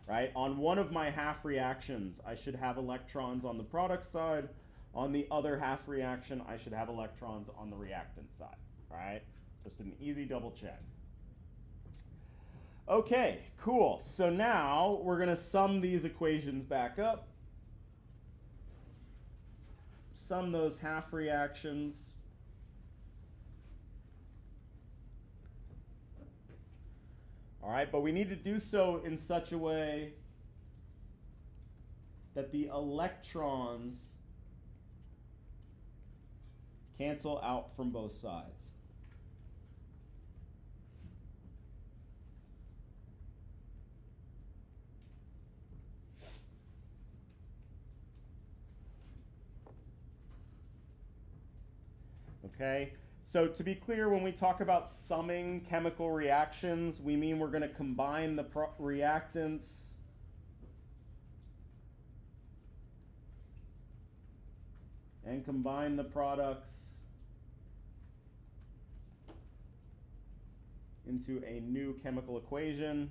right? On one of my half reactions, I should have electrons on the product side. On the other half reaction, I should have electrons on the reactant side, right? Just an easy double check. Okay, cool. So now we're going to sum these equations back up. Sum those half reactions. All right, but we need to do so in such a way that the electrons cancel out from both sides. Okay, so to be clear, when we talk about summing chemical reactions, we mean we're going to combine the reactants and combine the products into a new chemical equation.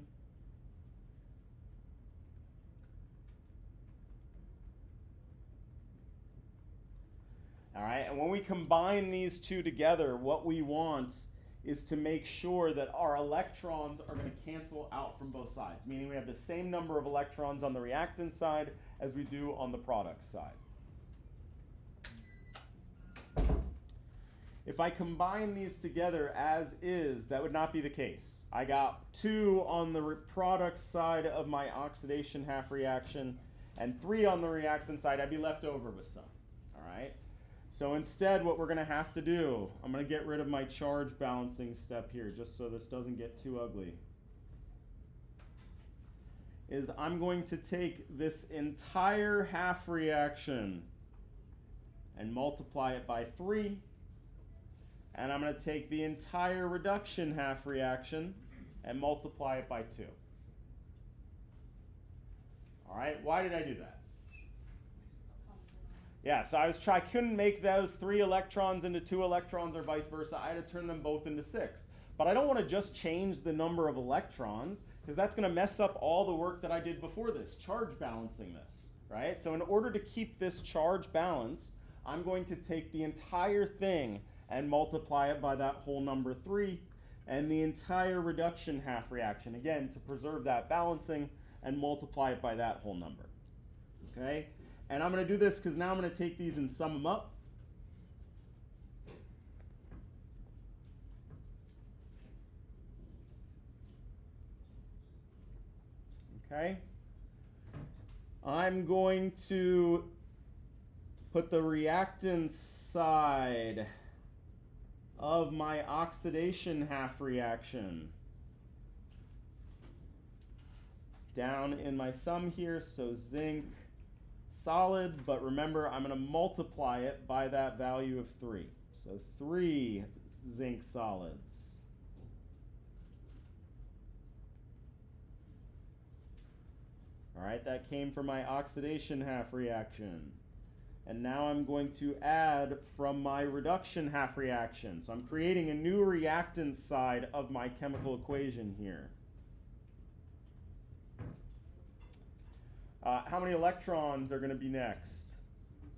All right, and when we combine these two together, what we want is to make sure that our electrons are going to cancel out from both sides, meaning we have the same number of electrons on the reactant side as we do on the product side. If I combine these together as is, that would not be the case. I got 2 on the product side of my oxidation half reaction and 3 on the reactant side. I'd be left over with some, all right? So instead, what we're going to have to do, I'm going to get rid of my charge balancing step here just so this doesn't get too ugly, is I'm going to take this entire half reaction and multiply it by 3. And I'm going to take the entire reduction half reaction and multiply it by 2. All right, why did I do that? Yeah, so I couldn't make those 3 electrons into 2 electrons or vice versa. I had to turn them both into 6. But I don't want to just change the number of electrons because that's going to mess up all the work that I did before this, charge balancing this, right? So in order to keep this charge balance, I'm going to take the entire thing and multiply it by that whole number 3, and the entire reduction half reaction, again, to preserve that balancing, and multiply it by that whole number, okay? And I'm going to do this because now I'm going to take these and sum them up. Okay. I'm going to put the reactant side of my oxidation half reaction down in my sum here, so zinc solid, but remember I'm going to multiply it by that value of 3. So 3 zinc solids. All right, that came from my oxidation half reaction. And now I'm going to add from my reduction half reaction. So I'm creating a new reactant side of my chemical equation here. How many electrons are going to be next?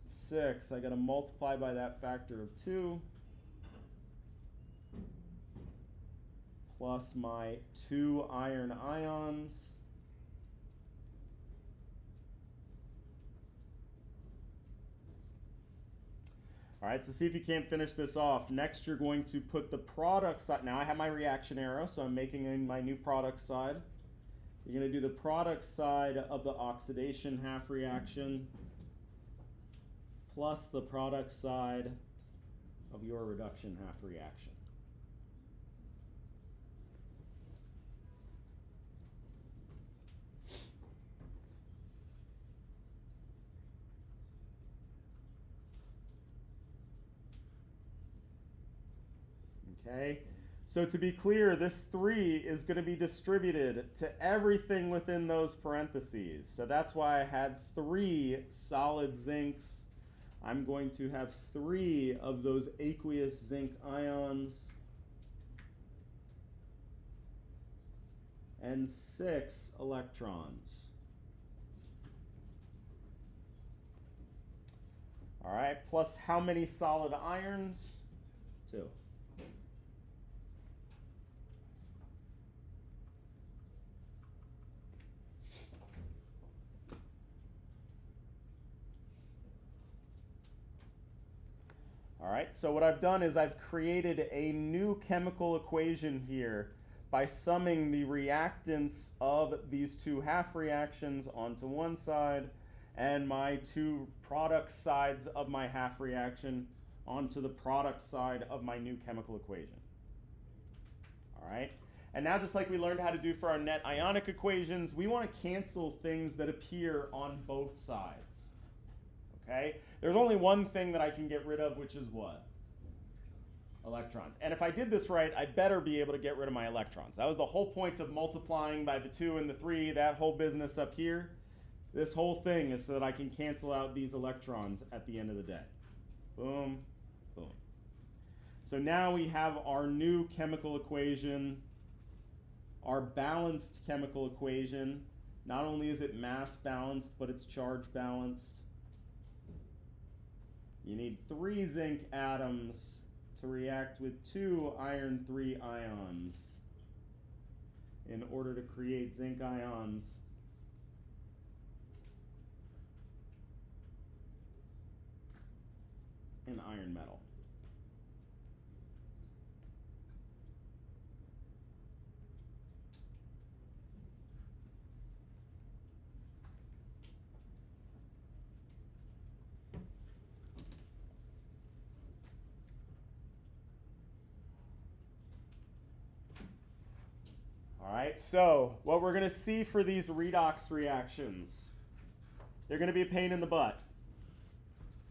6. I got to multiply by that factor of 2. Plus my 2 iron ions. All right, so see if you can't finish this off. Next, you're going to put the product side. Now I have my reaction arrow, so I'm making my new product side. You're going to do the product side of the oxidation half reaction plus the product side of your reduction half reaction. Okay, so to be clear, this 3 is going to be distributed to everything within those parentheses. So that's why I had 3 solid zincs. I'm going to have 3 of those aqueous zinc ions and 6 electrons. All right, plus how many solid irons? 2. All right, so what I've done is I've created a new chemical equation here by summing the reactants of these 2 half reactions onto one side and my 2 product sides of my half reaction onto the product side of my new chemical equation. All right, and now just like we learned how to do for our net ionic equations, we want to cancel things that appear on both sides. Okay? There's only one thing that I can get rid of, which is what? Electrons. And if I did this right, I better be able to get rid of my electrons. That was the whole point of multiplying by the 2 and the 3, that whole business up here. This whole thing is so that I can cancel out these electrons at the end of the day. Boom, boom. So now we have our new chemical equation, our balanced chemical equation. Not only is it mass balanced, but it's charge balanced. You need 3 zinc atoms to react with 2 iron 3 ions in order to create zinc ions in iron metal. All right, so what we're going to see for these redox reactions, they're going to be a pain in the butt.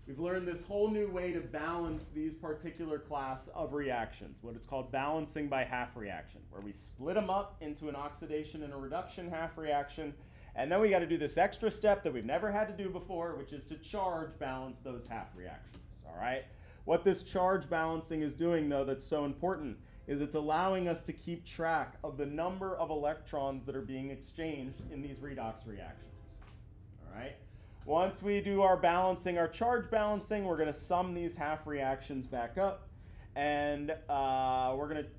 We've learned this whole new way to balance these particular class of reactions, what it's called balancing by half reaction, where we split them up into an oxidation and a reduction half reaction, and then we got to do this extra step that we've never had to do before, which is to charge balance those half reactions. All right, what this charge balancing is doing, though, that's so important, is it's allowing us to keep track of the number of electrons that are being exchanged in these redox reactions. All right. Once we do our balancing, our charge balancing, we're going to sum these half reactions back up, and we're going to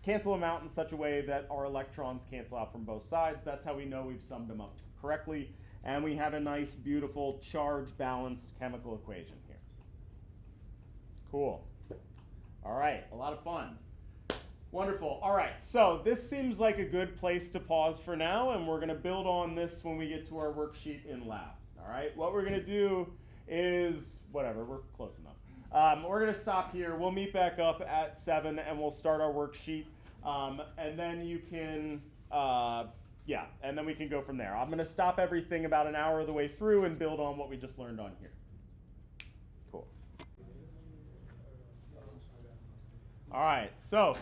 cancel them out in such a way that our electrons cancel out from both sides. That's how we know we've summed them up correctly, and we have a nice, beautiful charge balanced chemical equation here. Cool. All right, a lot of fun. Wonderful. All right, so this seems like a good place to pause for now, and we're going to build on this when we get to our worksheet in lab. All right, what we're going to do is, whatever, we're close enough. We're going to stop here. We'll meet back up at 7, and we'll start our worksheet. And then you can Yeah, and then we can go from there. I'm going to stop everything about an hour of the way through and build on what we just learned on here. Cool. All right, so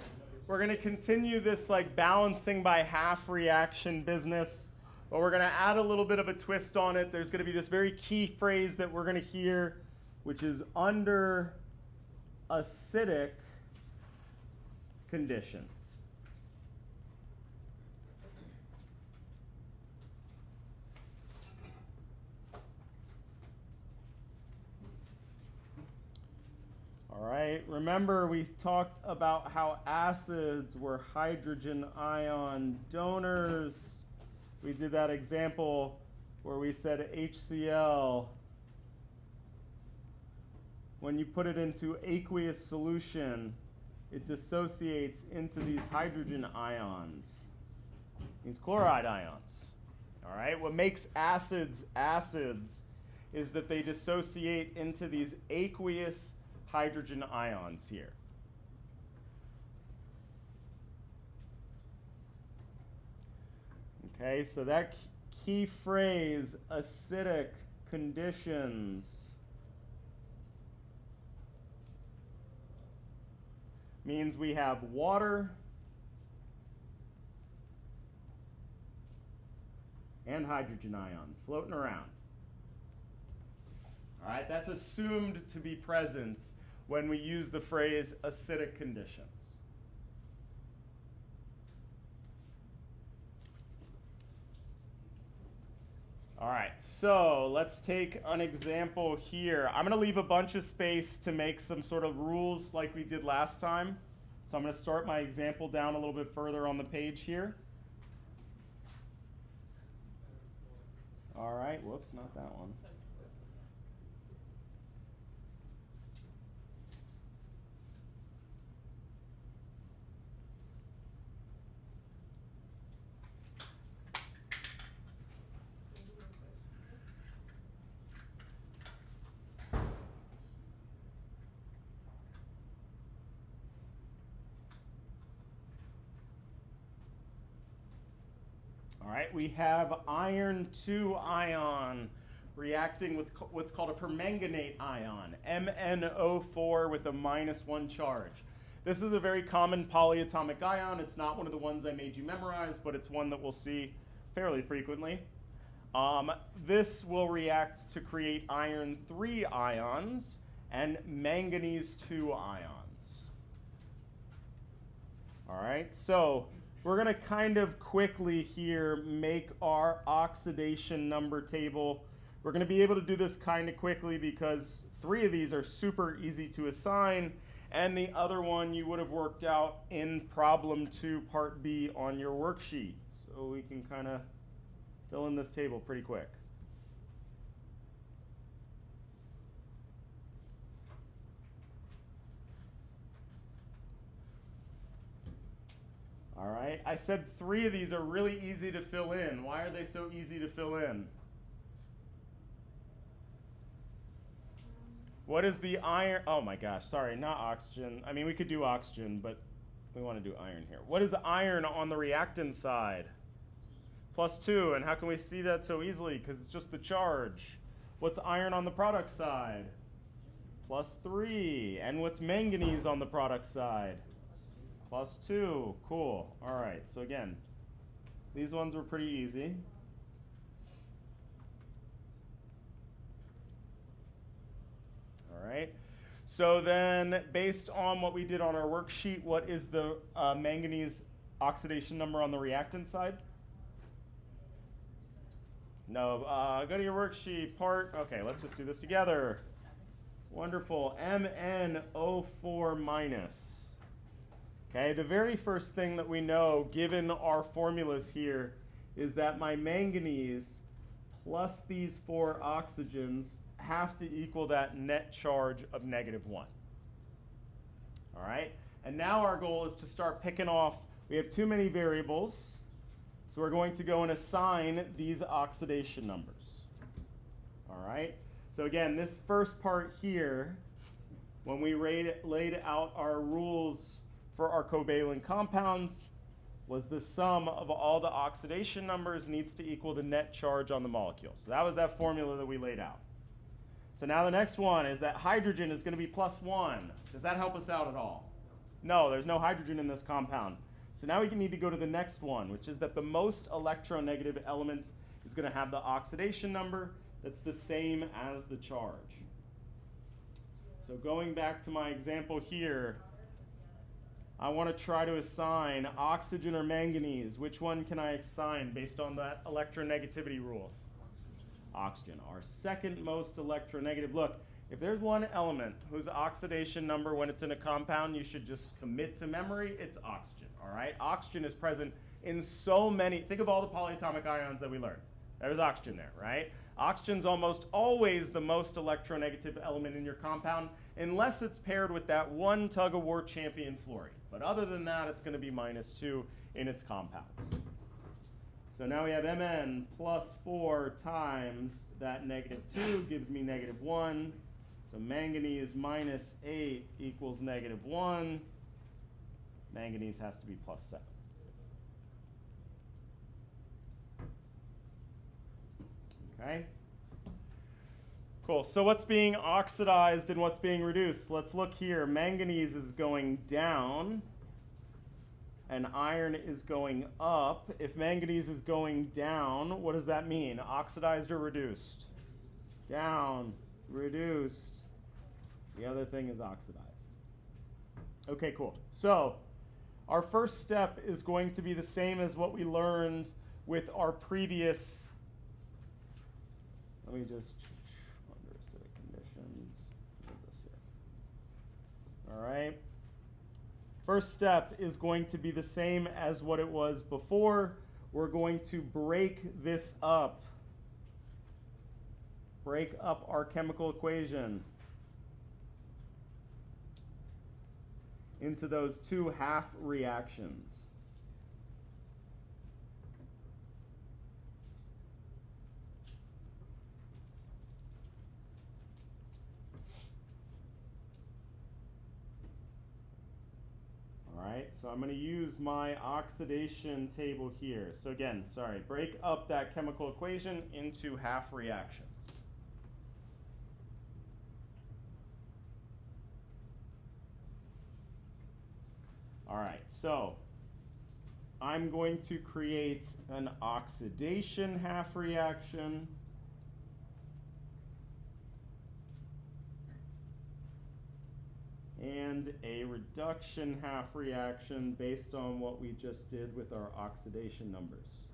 we're going to continue this like balancing by half reaction business, but we're going to add a little bit of a twist on it. There's going to be this very key phrase that we're going to hear, which is under acidic conditions. All right, remember we talked about how acids were hydrogen ion donors. We did that example where we said HCl, when you put it into aqueous solution, it dissociates into these hydrogen ions, these chloride ions. All right, what makes acids acids is that they dissociate into these aqueous hydrogen ions here. Okay, so that key phrase, acidic conditions, means we have water and hydrogen ions floating around. All right, that's assumed to be present when we use the phrase acidic conditions. All right, so let's take an example here. I'm going to leave a bunch of space to make some sort of rules like we did last time. So I'm going to start my example down a little bit further on the page here. All right, whoops, not that one. All right, we have iron 2 ion reacting with what's called a permanganate ion, MnO4 with a -1 charge. This is a very common polyatomic ion. It's not one of the ones I made you memorize, but it's one that we'll see fairly frequently. This will react to create iron 3 ions and manganese 2 ions. All right, so we're going to kind of quickly here make our oxidation number table. We're going to be able to do this kind of quickly because 3 of these are super easy to assign, and the other one you would have worked out in problem 2, part B on your worksheet. So we can kind of fill in this table pretty quick. All right, I said 3 of these are really easy to fill in. Why are they so easy to fill in? What is the iron? Oh my gosh, sorry, not oxygen. I mean, we could do oxygen, but we want to do iron here. What is iron on the reactant side? +2, and how can we see that so easily? Because it's just the charge. What's iron on the product side? +3, and what's manganese on the product side? +2, cool. All right, so again, these ones were pretty easy. All right, so then based on what we did on our worksheet, what is the manganese oxidation number on the reactant side? No, go to your worksheet part. Okay, let's just do this together. Wonderful, MnO4 minus. Okay, the very first thing that we know, given our formulas here, is that my manganese plus these 4 oxygens have to equal that net charge of -1. All right, and now our goal is to start picking off. We have too many variables, so we're going to go and assign these oxidation numbers. All right, so again, this first part here, when we laid out our rules for our covalent compounds, was the sum of all the oxidation numbers needs to equal the net charge on the molecule. So that was that formula that we laid out. So now the next one is that hydrogen is going to be +1. Does that help us out at all? No, there's no hydrogen in this compound. So now we need to go to the next one, which is that the most electronegative element is going to have the oxidation number that's the same as the charge. So going back to my example here, I want to try to assign oxygen or manganese. Which one can I assign based on that electronegativity rule? Oxygen, our second most electronegative. Look, if there's one element whose oxidation number when it's in a compound you should just commit to memory, it's oxygen, all right? Oxygen is present in so many, think of all the polyatomic ions that we learned. There's oxygen there, right? Oxygen's almost always the most electronegative element in your compound unless it's paired with that one tug-of-war champion fluorine. But other than that, it's going to be -2 in its compounds. So now we have Mn plus 4 times that -2 gives me -1. So manganese -8 equals -1. Manganese has to be +7. Okay. Cool. So what's being oxidized and what's being reduced? Let's look here. Manganese is going down and iron is going up. If manganese is going down, what does that mean? Oxidized or reduced? Down, reduced. The other thing is oxidized. Okay, cool. So our first step is going to be the same as what we learned with our previous. Let me just under acidic conditions. Put this here. All right. First step is going to be the same as what it was before. We're going to break this up. Break up our chemical equation into those two half reactions. All right, so I'm going to use my oxidation table here. So again, sorry, break up that chemical equation into half reactions. All right, so I'm going to create an oxidation half reaction. And a reduction half reaction based on what we just did with our oxidation numbers.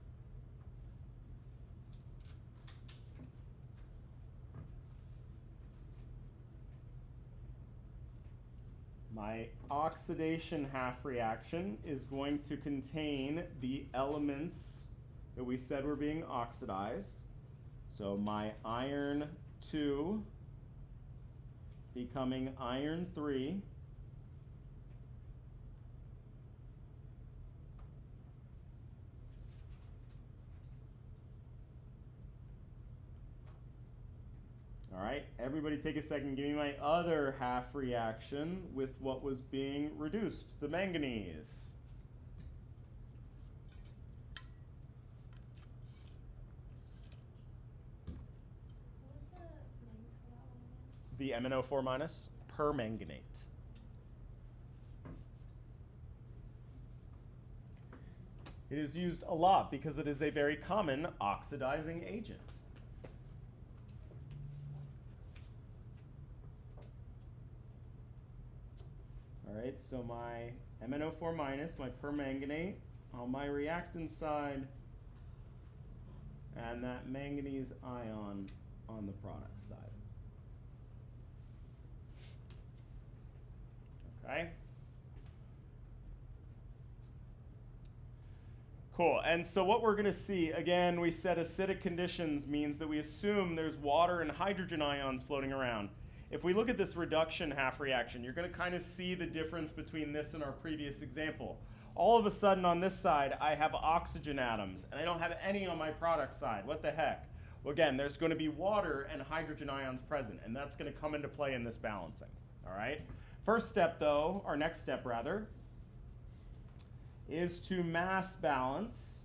My oxidation half reaction is going to contain the elements that we said were being oxidized. So my iron 2 becoming iron 3. All right, everybody take a second. Give me my other half reaction with what was being reduced, the manganese. The MnO4 minus permanganate. It is used a lot because it is a very common oxidizing agent. All right, so my MnO4 minus, my permanganate on my reactant side, and that manganese ion on the product side. Okay. Cool, and so what we're gonna see, again, we said acidic conditions means that we assume there's water and hydrogen ions floating around. If we look at this reduction half reaction, you're gonna kind of see the difference between this and our previous example. All of a sudden on this side, I have oxygen atoms, and I don't have any on my product side. What the heck? Well, again, there's gonna be water and hydrogen ions present, and that's gonna come into play in this balancing, all right? First step though, or next step rather, is to mass balance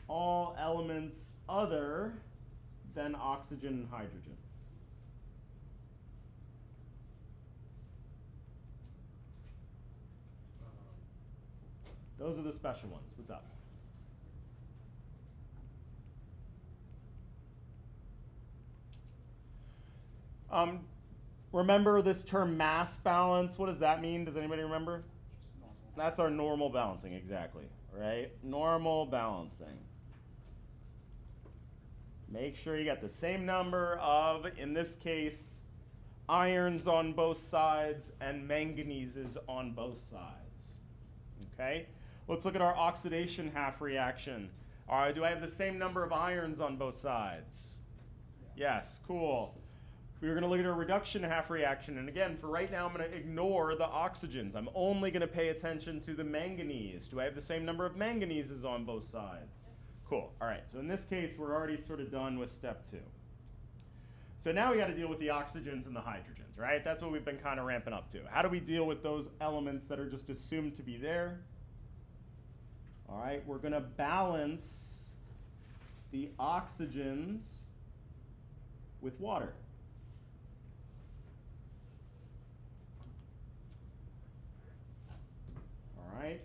all elements other than oxygen and hydrogen. Those are the special ones. What's up? Remember this term mass balance? What does that mean? Does anybody remember? That's our normal balancing, exactly, right? Normal balancing. Make sure you got the same number of, in this case, irons on both sides and manganeses on both sides. Okay? Let's look at our oxidation half reaction. All right, do I have the same number of irons on both sides? Yes, cool. We're going to look at our reduction half reaction. And again, for right now, I'm going to ignore the oxygens. I'm only going to pay attention to the manganese. Do I have the same number of manganeses on both sides? Cool. All right, so in this case, we're already sort of done with step 2. So now we got to deal with the oxygens and the hydrogens, right? That's what we've been kind of ramping up to. How do we deal with those elements that are just assumed to be there? All right, we're going to balance the oxygens with water. All right.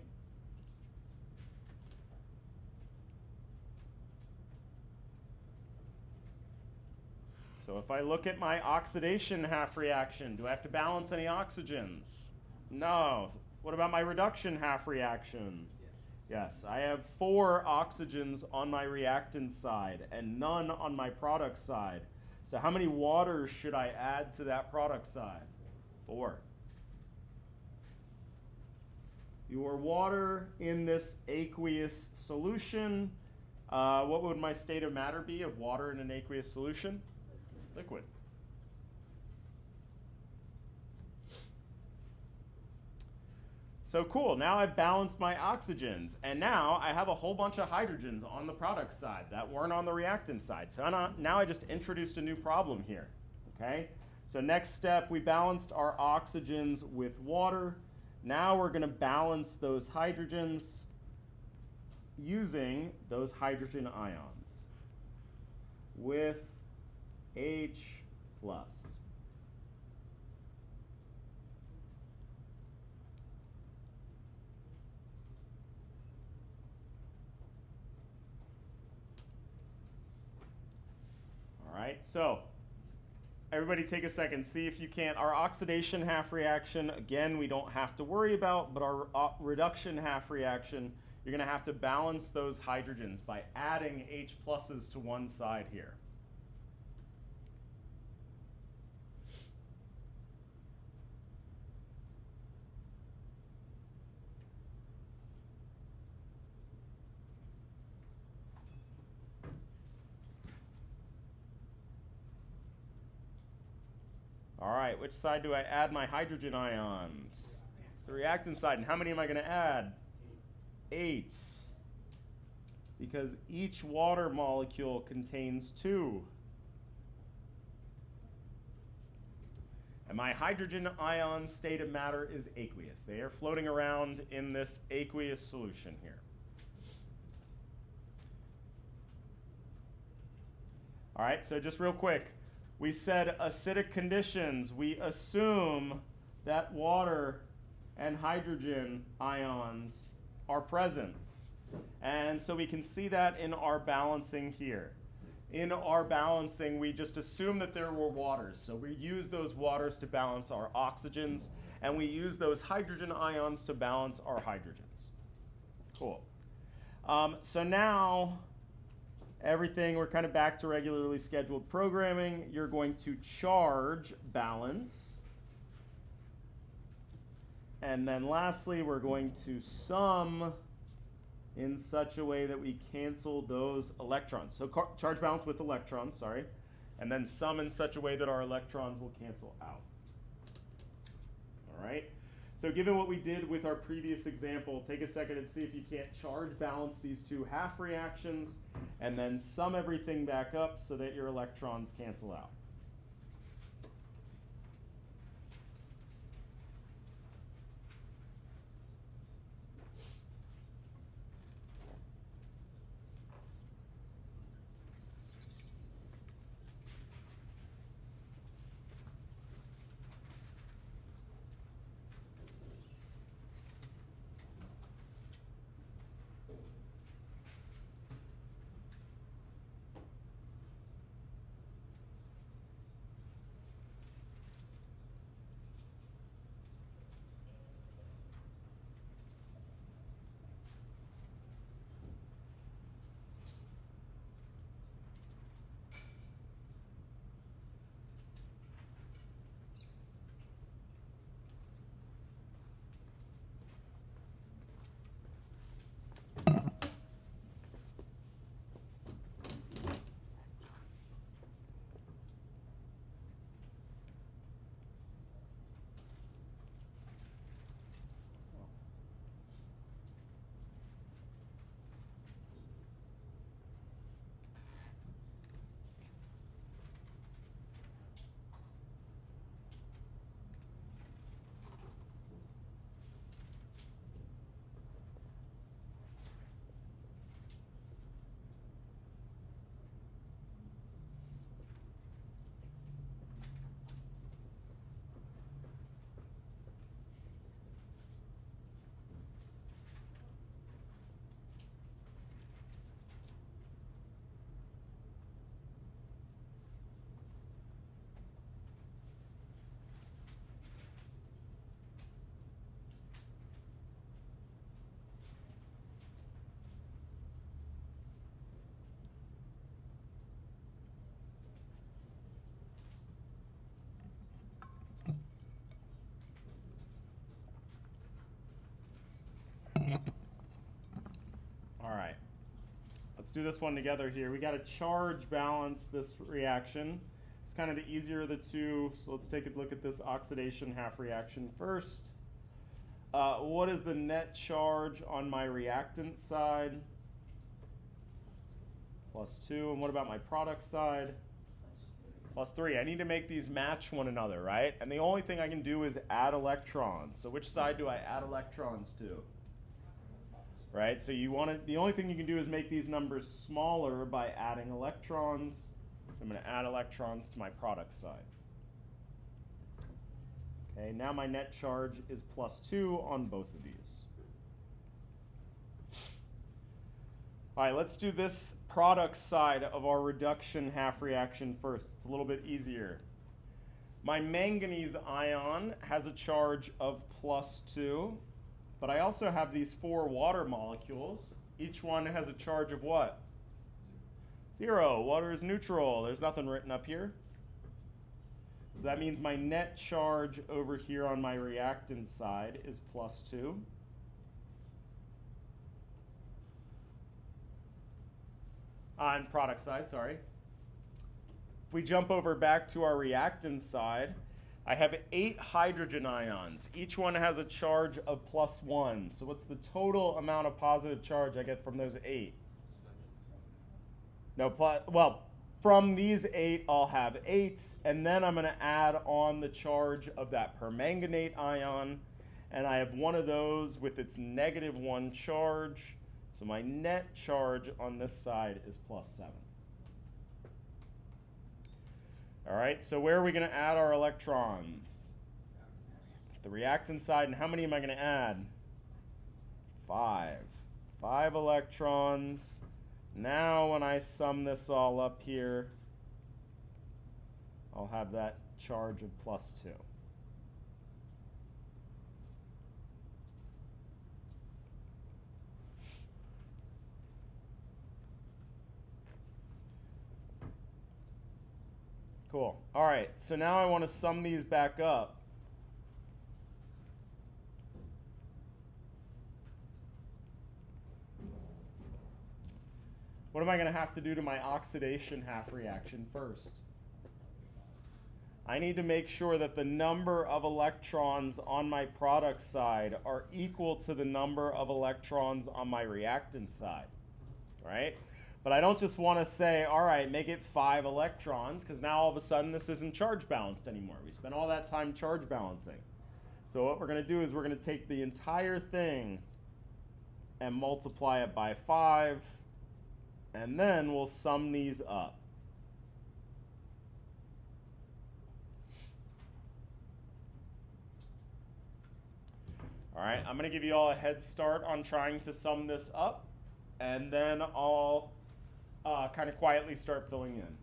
So if I look at my oxidation half reaction, do I have to balance any oxygens? No. What about my reduction half reaction? Yes, I have 4 oxygens on my reactant side and none on my product side. So how many waters should I add to that product side? 4. Your water in this aqueous solution, what would my state of matter be of water in an aqueous solution? Liquid. So cool, now I've balanced my oxygens, and now I have a whole bunch of hydrogens on the product side that weren't on the reactant side. So now I just introduced a new problem here, okay? So next step, we balanced our oxygens with water. Now we're gonna balance those hydrogens using those hydrogen ions with H+. All right, so everybody take a second, see if you can't. Our oxidation half reaction, again, we don't have to worry about, but our reduction half reaction, you're gonna have to balance those hydrogens by adding H pluses to one side here. All right, which side do I add my hydrogen ions? The reactant side. And how many am I going to add? 8. Because each water molecule contains 2. And my hydrogen ion state of matter is aqueous. They are floating around in this aqueous solution here. All right, so just real quick. We said acidic conditions. We assume that water and hydrogen ions are present. And so we can see that in our balancing here. In our balancing, we just assume that there were waters. So we use those waters to balance our oxygens, and we use those hydrogen ions to balance our hydrogens. Cool. So now, everything, we're kind of back to regularly scheduled programming. You're going to charge balance. And then lastly, we're going to sum in such a way that we cancel those electrons. So charge balance with electrons, sorry. And then sum in such a way that our electrons will cancel out. All right? So given what we did with our previous example, take a second and see if you can't charge balance these two half reactions and then sum everything back up so that your electrons cancel out. let's do this one together here. We got to charge balance this reaction. It's kind of the easier of the two, so let's take a look at this oxidation half reaction first. What is the net charge on my reactant side? +2. And what about my product side? +3. I need to make these match one another, right? And the only thing I can do is add electrons. So which side do I add electrons to? Right? So you want to, the only thing you can do is make these numbers smaller by adding electrons. So I'm going to add electrons to my product side. Okay, now my net charge is +2 on both of these. All right, let's do this product side of our reduction half reaction first. It's a little bit easier. My manganese ion has a charge of +2, but I also have these 4 water molecules. Each one has a charge of what? 0. Water is neutral. There's nothing written up here. So that means my net charge over here on my reactant side is +2. On product side, sorry. If we jump over back to our reactant side, I have 8 hydrogen ions. Each one has a charge of +1. So what's the total amount of positive charge I get from those 8? No, well, from these 8, I'll have 8, and then I'm going to add on the charge of that permanganate ion, and I have one of those with its -1 charge. So my net charge on this side is +7. All right, so where are we going to add our electrons? The reactant side, and how many am I going to add? 5. 5 electrons. Now when I sum this all up here, I'll have that charge of +2. Cool. All right, so now I want to sum these back up. What am I going to have to do to my oxidation half reaction first? I need to make sure that the number of electrons on my product side are equal to the number of electrons on my reactant side, right? But I don't just want to say, all right, make it 5 electrons, because now all of a sudden this isn't charge balanced anymore. We spent all that time charge balancing. So what we're going to do is we're going to take the entire thing and multiply it by 5, and then we'll sum these up. All right, I'm going to give you all a head start on trying to sum this up, and then I'll kind of quietly start filling in.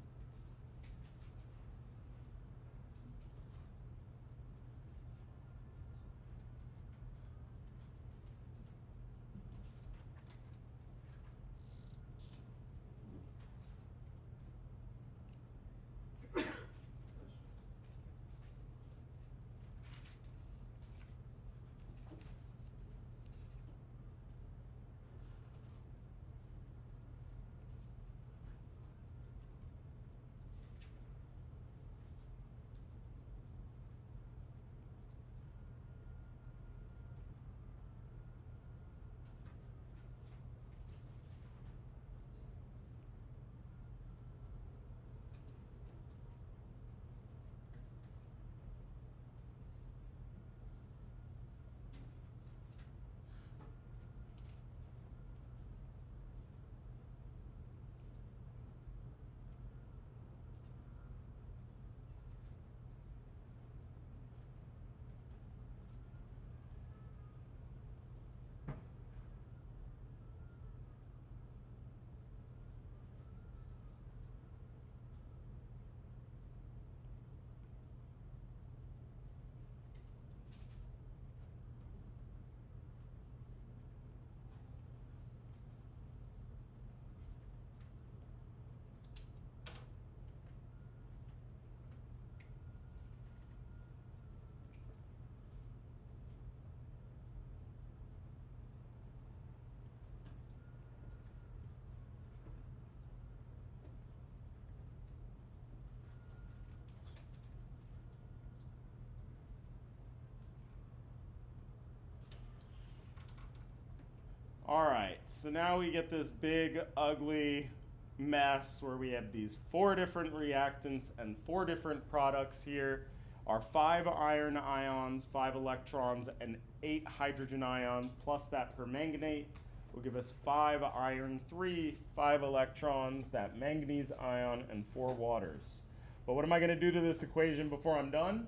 All right, so now we get this big, ugly mess where we have these 4 different reactants and 4 different products here. Our 5 iron ions, 5 electrons, and 8 hydrogen ions, plus that permanganate will give us 5 iron, 3, 5 electrons, that manganese ion, and 4 waters. But what am I going to do to this equation before I'm done?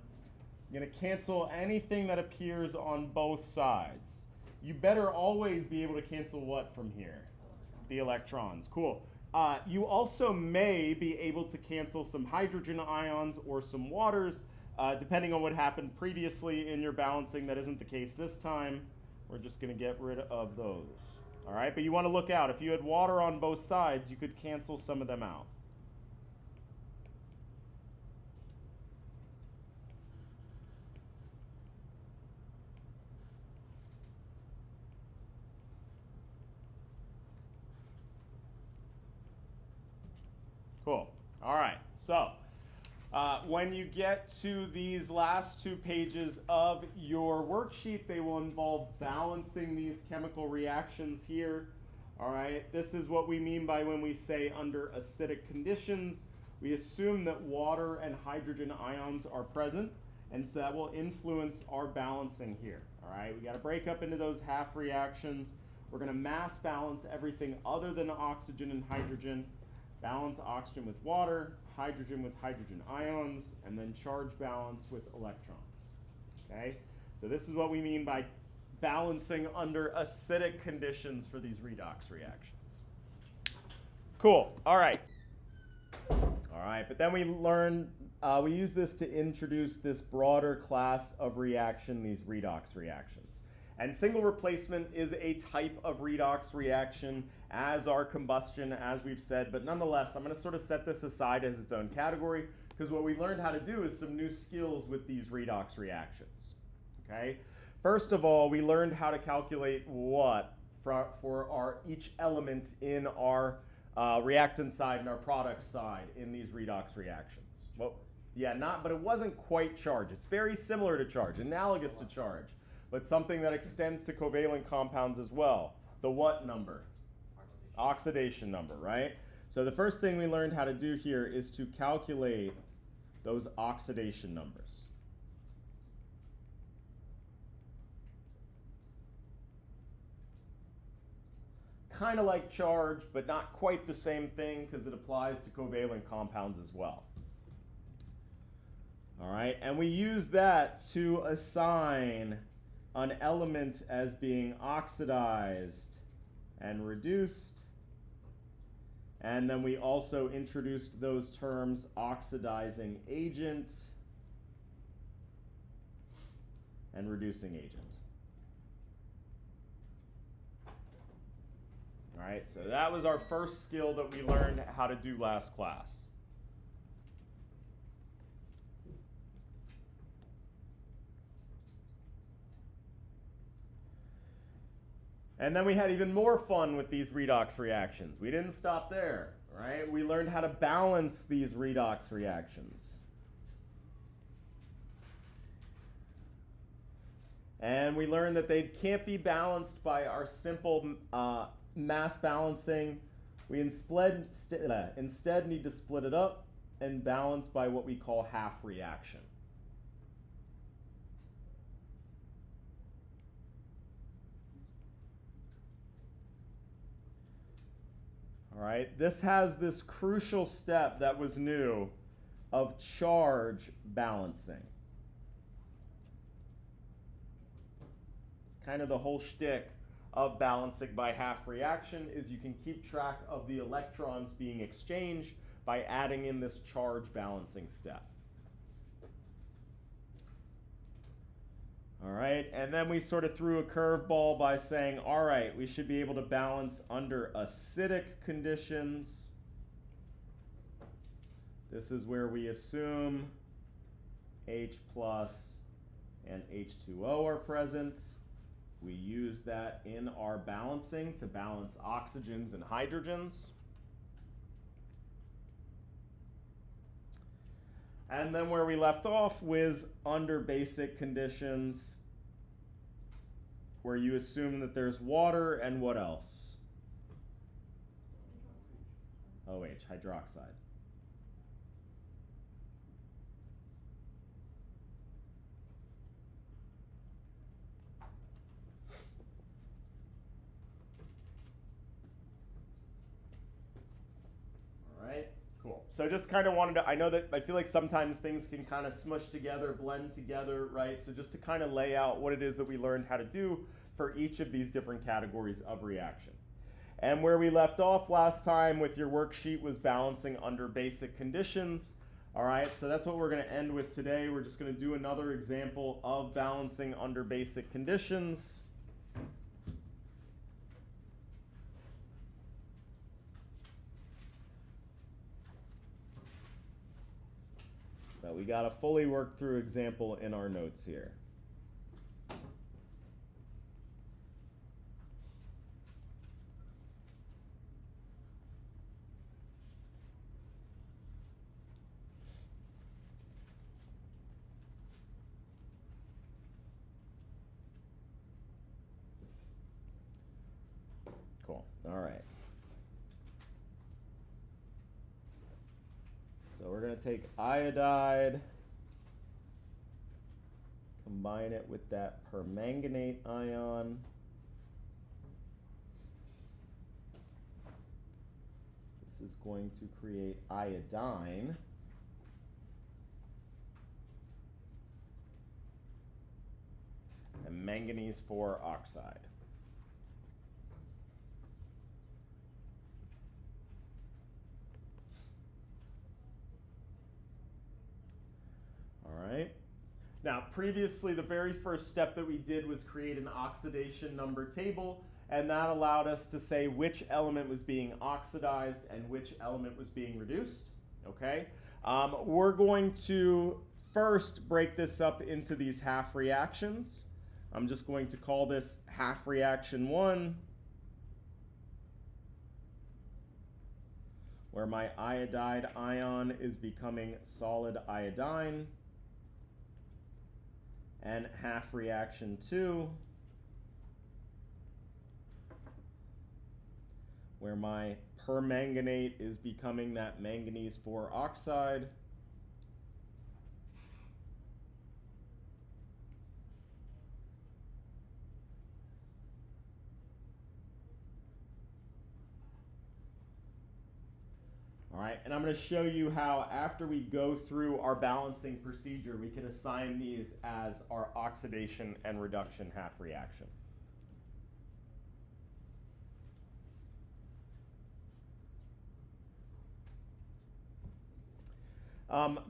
I'm going to cancel anything that appears on both sides. You better always be able to cancel what from here? The electrons. Cool. You also may be able to cancel some hydrogen ions or some waters, depending on what happened previously in your balancing. That isn't the case this time. We're just going to get rid of those. All right, but you want to look out. If you had water on both sides, you could cancel some of them out. Cool. All right, so when you get to these last 2 pages of your worksheet, they will involve balancing these chemical reactions here. All right, this is what we mean by when we say under acidic conditions. We assume that water and hydrogen ions are present, and so that will influence our balancing here. All right, we got to break up into those half reactions. We're going to mass balance everything other than oxygen and hydrogen. Balance oxygen with water, hydrogen with hydrogen ions, and then charge balance with electrons. Okay, so this is what we mean by balancing under acidic conditions for these redox reactions. Cool. All right. All right, but then we learn, we use this to introduce this broader class of reaction, these redox reactions. And single replacement is a type of redox reaction, as are combustion, as we've said. But nonetheless, I'm going to sort of set this aside as its own category, because what we learned how to do is some new skills with these redox reactions. Okay? First of all, we learned how to calculate what for our each element in our reactant side and our product side in these redox reactions. Well, yeah, but it wasn't quite charge. It's very similar to charge, analogous to charge, but something that extends to covalent compounds as well. The what number? Oxidation number, right? So the first thing we learned how to do here is to calculate those oxidation numbers. Kind of like charge, but not quite the same thing because it applies to covalent compounds as well. All right, and we use that to assign an element as being oxidized and reduced. And then we also introduced those terms oxidizing agent and reducing agent. All right, so that was our first skill that we learned how to do last class. And then we had even more fun with these redox reactions. We didn't stop there, right? We learned how to balance these redox reactions. And we learned that they can't be balanced by our simple mass balancing. We instead need to split it up and balance by what we call half reaction. All right, this has this crucial step that was new of charge balancing. It's kind of the whole shtick of balancing by half reaction is you can keep track of the electrons being exchanged by adding in this charge balancing step. All right, and then we sort of threw a curveball by saying, all right, we should be able to balance under acidic conditions. This is where we assume H plus and H2O are present. We use that in our balancing to balance oxygens and hydrogens. And then where we left off was under basic conditions. where you assume that there's water and what else? OH, hydroxide. Cool. So just kind of wanted to, I know that I feel like sometimes things can kind of smush together, blend together, right? So just to kind of lay out what it is that we learned how to do for each of these different categories of reaction. And where we left off last time with your worksheet was balancing under basic conditions. All right, so that's what we're going to end with today. We're just going to do another example of balancing under basic conditions. So we got a fully worked through example in our notes here. Cool. All right. So we're going to take iodide, combine it with that permanganate ion. This is going to create iodine. And manganese 4 oxide. All right. Now, previously, the very first step that we did was create an oxidation number table, and that allowed us to say which element was being oxidized and which element was being reduced. Okay. We're going to first break this up into these half reactions. I'm just going to call this half reaction 1, where my iodide ion is becoming solid iodine, and half reaction 2, where my permanganate is becoming that manganese 4 oxide, all right, and I'm going to show you how after we go through our balancing procedure, we can assign these as our oxidation and reduction half reaction.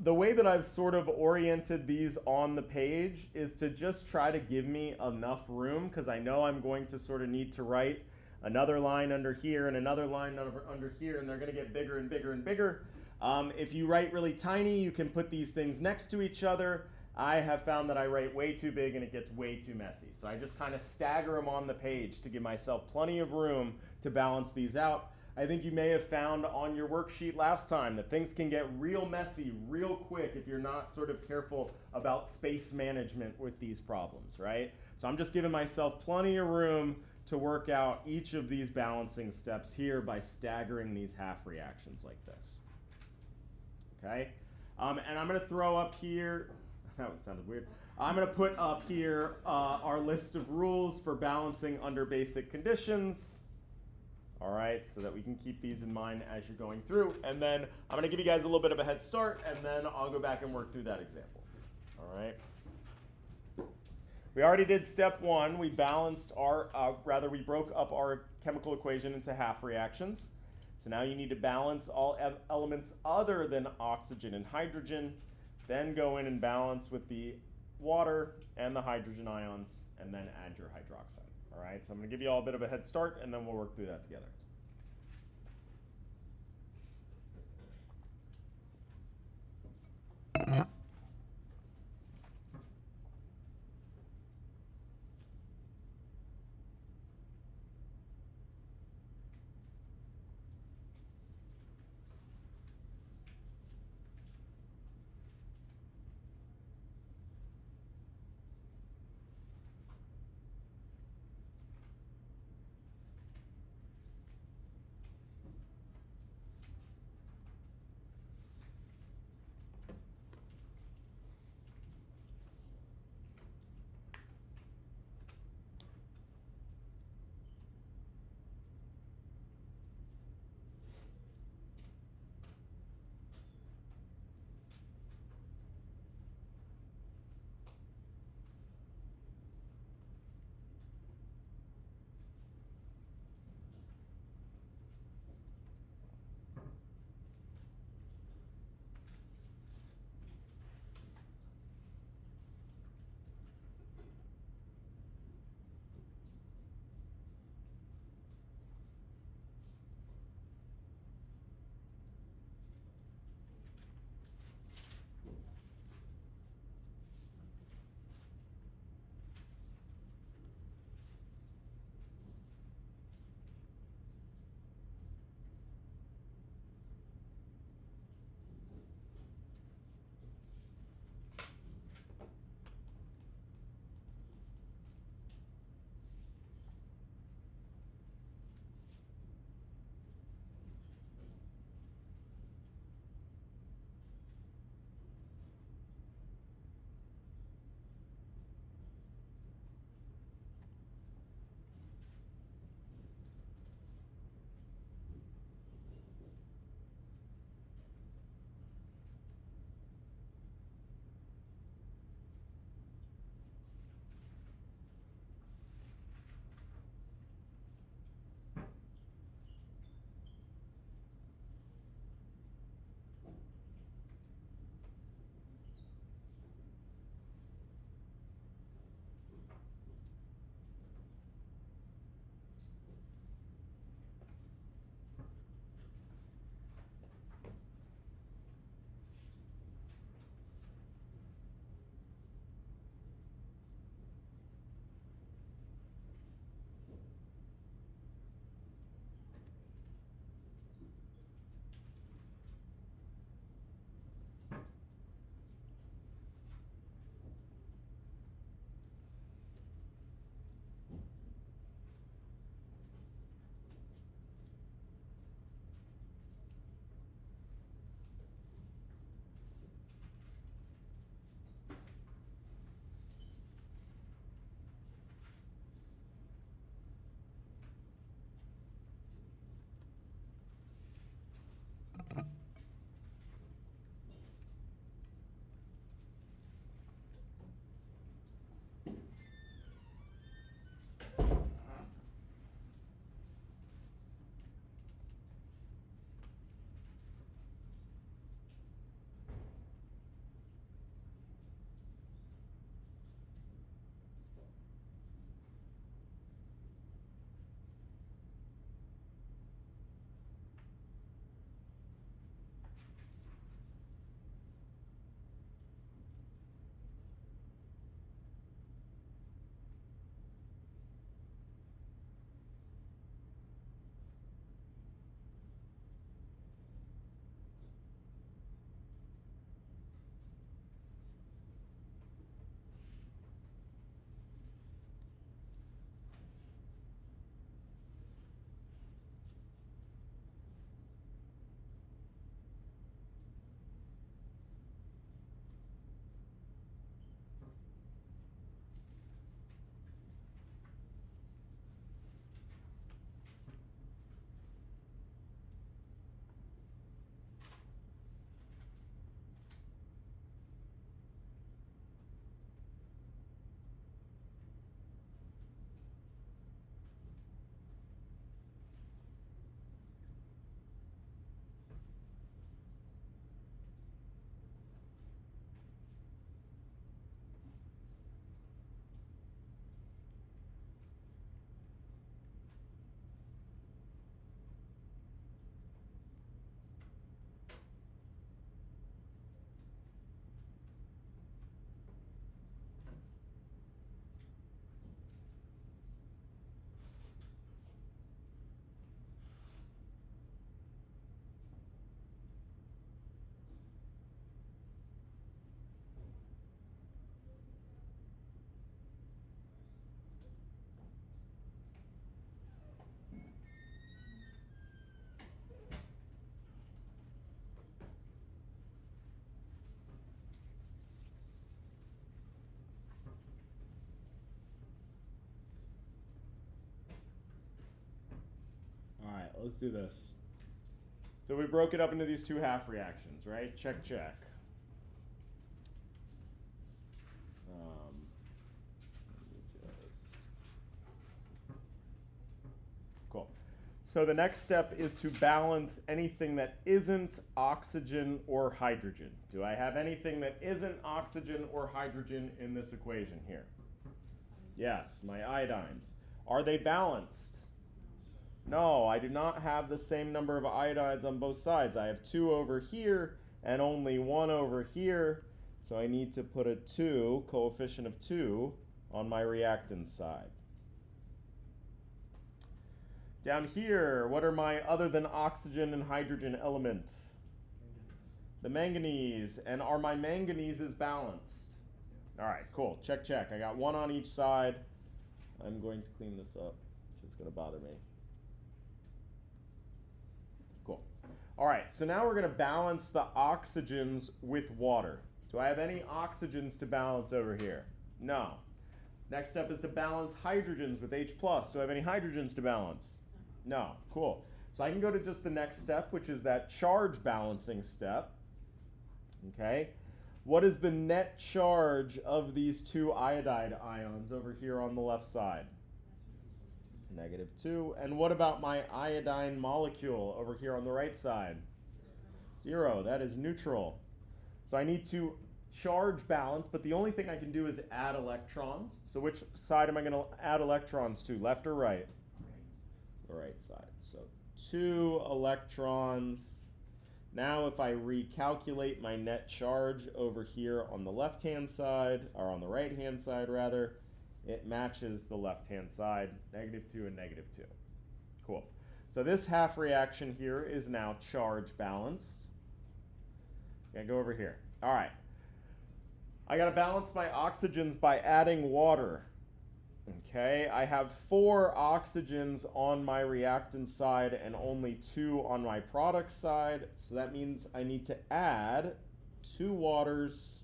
The way that I've sort of oriented these on the page is to just try to give me enough room, because I know I'm going to sort of need to write another line under here and another line under here, and they're going to get bigger and bigger and bigger. If you write really tiny, you can put these things next to each other. I have found that I write way too big and it gets way too messy. So I just kind of stagger them on the page to give myself plenty of room to balance these out. I think you may have found on your worksheet last time that things can get real messy real quick if you're not sort of careful about space management with these problems, right? So I'm just giving myself plenty of room to work out each of these balancing steps here by staggering these half reactions like this. Okay? And I'm going to throw up here, that one sounded weird. I'm going to put up here our list of rules for balancing under basic conditions. All right, so that we can keep these in mind as you're going through. And then I'm going to give you guys a little bit of a head start, and then I'll go back and work through that example. All right. We already did step 1. We balanced our, we broke up our chemical equation into half reactions. So now you need to balance all elements other than oxygen and hydrogen, then go in and balance with the water and the hydrogen ions, and then add your hydroxide. All right, so I'm going to give you all a bit of a head start, and then we'll work through that together. let's do this. So we broke it up into these two half reactions, right? Check, check. Cool. So the next step is to balance anything that isn't oxygen or hydrogen. Do I have anything that isn't oxygen or hydrogen in this equation here? Yes, my iodines. Are they balanced? No, I do not have the same number of iodides on both sides. I have 2 over here and only 1 over here. So I need to put a 2, coefficient of 2, on my reactant side. Down here, what are my other than oxygen and hydrogen elements? The manganese. And are my manganeses balanced? All right, cool. Check, check. I got 1 on each side. I'm going to clean this up. It's just going to bother me. Cool. All right, so now we're going to balance the oxygens with water. Do I have any oxygens to balance over here? No. Next step is to balance hydrogens with H+. Do I have any hydrogens to balance? No. Cool. So I can go to just the next step, which is that charge balancing step. Okay. What is the net charge of these 2 iodide ions over here on the left side? -2. And what about my iodine molecule over here on the right side? 0. That is neutral. So I need to charge balance, but the only thing I can do is add electrons. So which side am I going to add electrons to, left or right? The right side. So 2 electrons. Now if I recalculate my net charge over here on the left-hand side, or on the right-hand side rather, it matches the left-hand side, -2 and -2. Cool. So this half reaction here is now charge balanced. Okay, go over here. All right. I got to balance my oxygens by adding water. Okay, I have 4 oxygens on my reactant side and only 2 on my product side. So that means I need to add 2 waters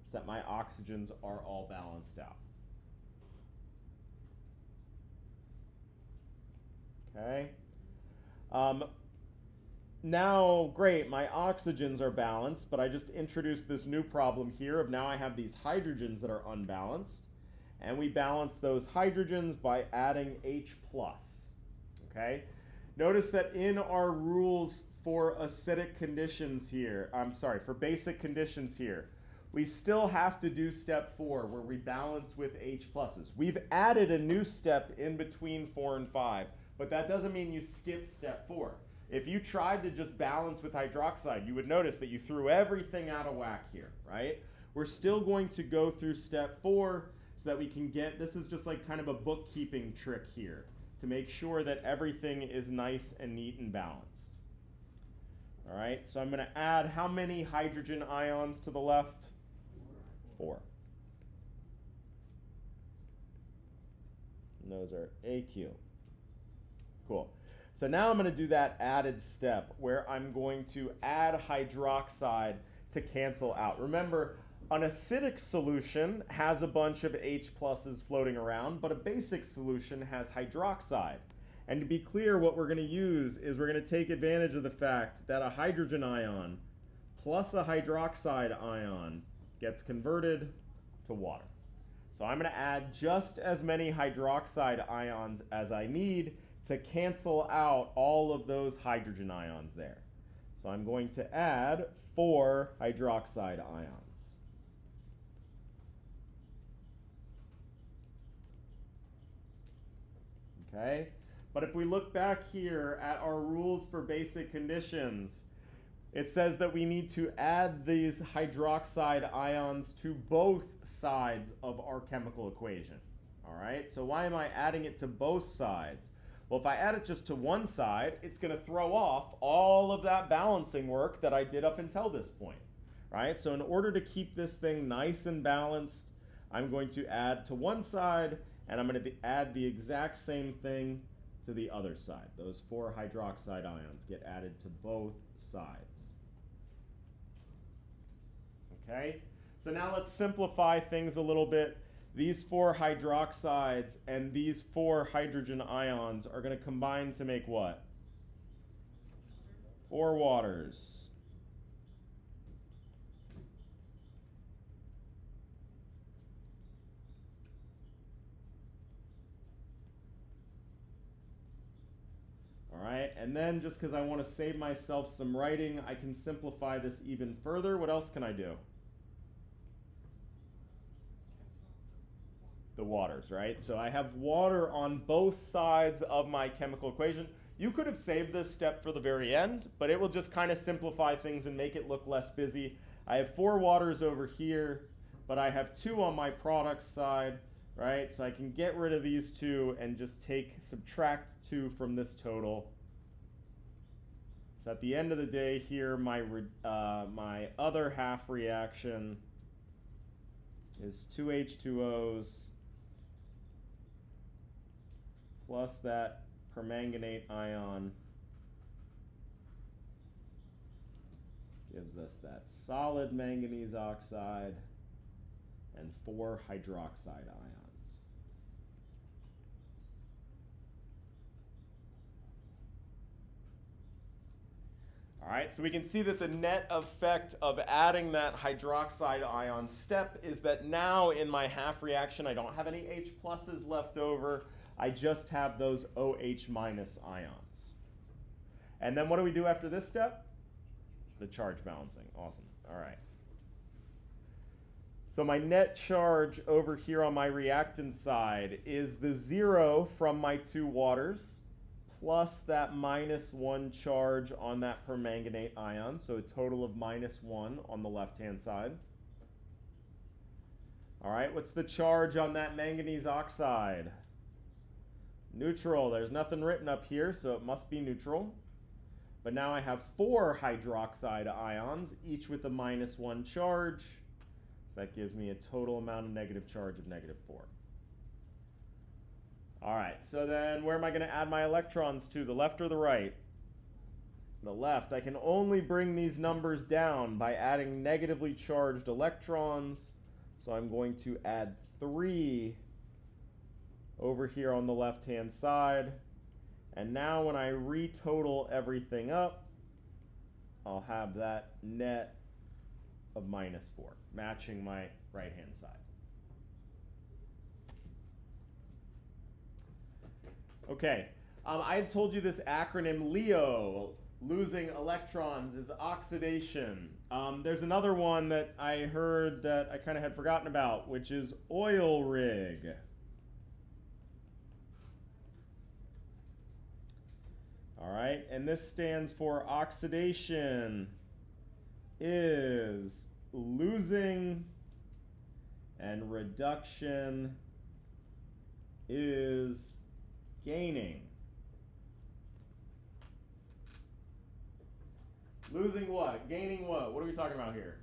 so that my oxygens are all balanced out. Okay. Now, great, my oxygens are balanced, but I just introduced this new problem here of now I have these hydrogens that are unbalanced, and we balance those hydrogens by adding H+. Okay? Notice that in our rules for acidic conditions here, for basic conditions here, we still have to do step 4 where we balance with H+. We've added a new step in between 4 and 5, but that doesn't mean you skip step 4. If you tried to just balance with hydroxide, you would notice that you threw everything out of whack here, right? We're still going to go through step 4 so that we can get, this is just like kind of a bookkeeping trick here to make sure that everything is nice and neat and balanced. All right, so I'm going to add how many hydrogen ions to the left? 4. And those are AQ. Cool. So now I'm going to do that added step where I'm going to add hydroxide to cancel out. Remember, an acidic solution has a bunch of H+ floating around, but a basic solution has hydroxide. And to be clear, what we're going to use is we're going to take advantage of the fact that a hydrogen ion plus a hydroxide ion gets converted to water. So I'm going to add just as many hydroxide ions as I need to cancel out all of those hydrogen ions there. So I'm going to add 4 hydroxide ions. Okay, but if we look back here at our rules for basic conditions, it says that we need to add these hydroxide ions to both sides of our chemical equation. All right, so why am I adding it to both sides? Well, if I add it just to one side, it's going to throw off all of that balancing work that I did up until this point, right? So in order to keep this thing nice and balanced, I'm going to add to one side, and I'm going to add the exact same thing to the other side. Those 4 hydroxide ions get added to both sides. Okay? So now let's simplify things a little bit. these 4 hydroxides and these 4 hydrogen ions are going to combine to make what? 4 waters. All right, and then just because I want to save myself some writing, I can simplify this even further. What else can I do? The waters, right? So I have water on both sides of my chemical equation. You could have saved this step for the very end, but it will just kind of simplify things and make it look less busy. I have 4 waters over here, but I have 2 on my product side, right? So I can get rid of these 2 and just subtract 2 from this total. So at the end of the day here, my other half reaction is 2 H2Os plus that permanganate ion gives us that solid manganese oxide and 4 hydroxide ions. All right, so we can see that the net effect of adding that hydroxide ion step is that now in my half reaction I don't have any H pluses left over. I just have those OH minus ions. And then what do we do after this step? The charge balancing. Awesome. All right. So my net charge over here on my reactant side is the 0 from my 2 waters plus that -1 charge on that permanganate ion. So a total of -1 on the left-hand side. All right, what's the charge on that manganese oxide? Neutral. There's nothing written up here, so it must be neutral. But now I have 4 hydroxide ions, each with a -1 charge. So that gives me a total amount of negative charge of -4. All right, so then where am I going to add my electrons to, the left or the right? The left. I can only bring these numbers down by adding negatively charged electrons. So I'm going to add 3 over here on the left-hand side. And now when I retotal everything up, I'll have that net of -4, matching my right-hand side. Okay, I had told you this acronym LEO, losing electrons, is oxidation. There's another one that I heard that I kind of had forgotten about, which is oil rig. All right, and this stands for oxidation is losing and reduction is gaining. Losing what? Gaining what? What are we talking about here?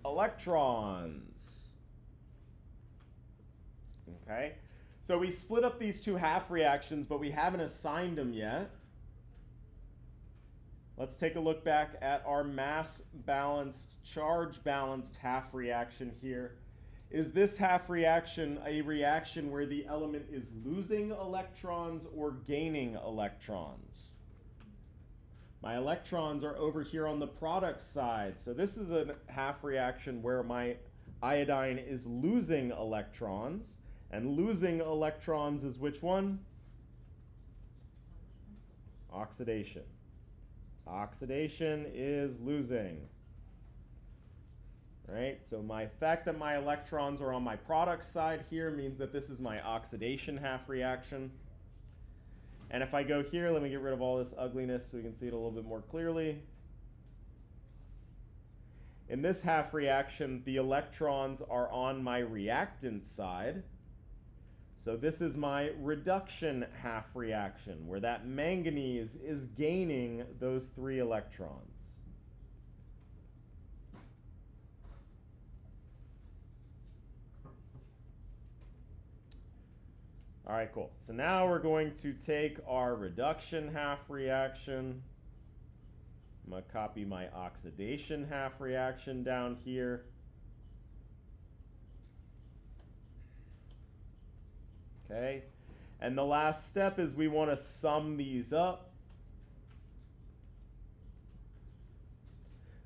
Electrons. Okay, so we split up these 2 half reactions, but we haven't assigned them yet. Let's take a look back at our mass balanced, charge balanced half reaction here. Is this half reaction a reaction where the element is losing electrons or gaining electrons? My electrons are over here on the product side. So this is a half reaction where my iodine is losing electrons. And losing electrons is which one? Oxidation. Oxidation is losing. Right? So my fact that my electrons are on my product side here means that this is my oxidation half reaction. And if I go here, let me get rid of all this ugliness so we can see it a little bit more clearly. In this half reaction, the electrons are on my reactant side. So this is my reduction half reaction, where that manganese is gaining those 3 electrons. All right, cool. So now we're going to take our reduction half reaction. I'm going to copy my oxidation half reaction down here. Okay? And the last step is we want to sum these up.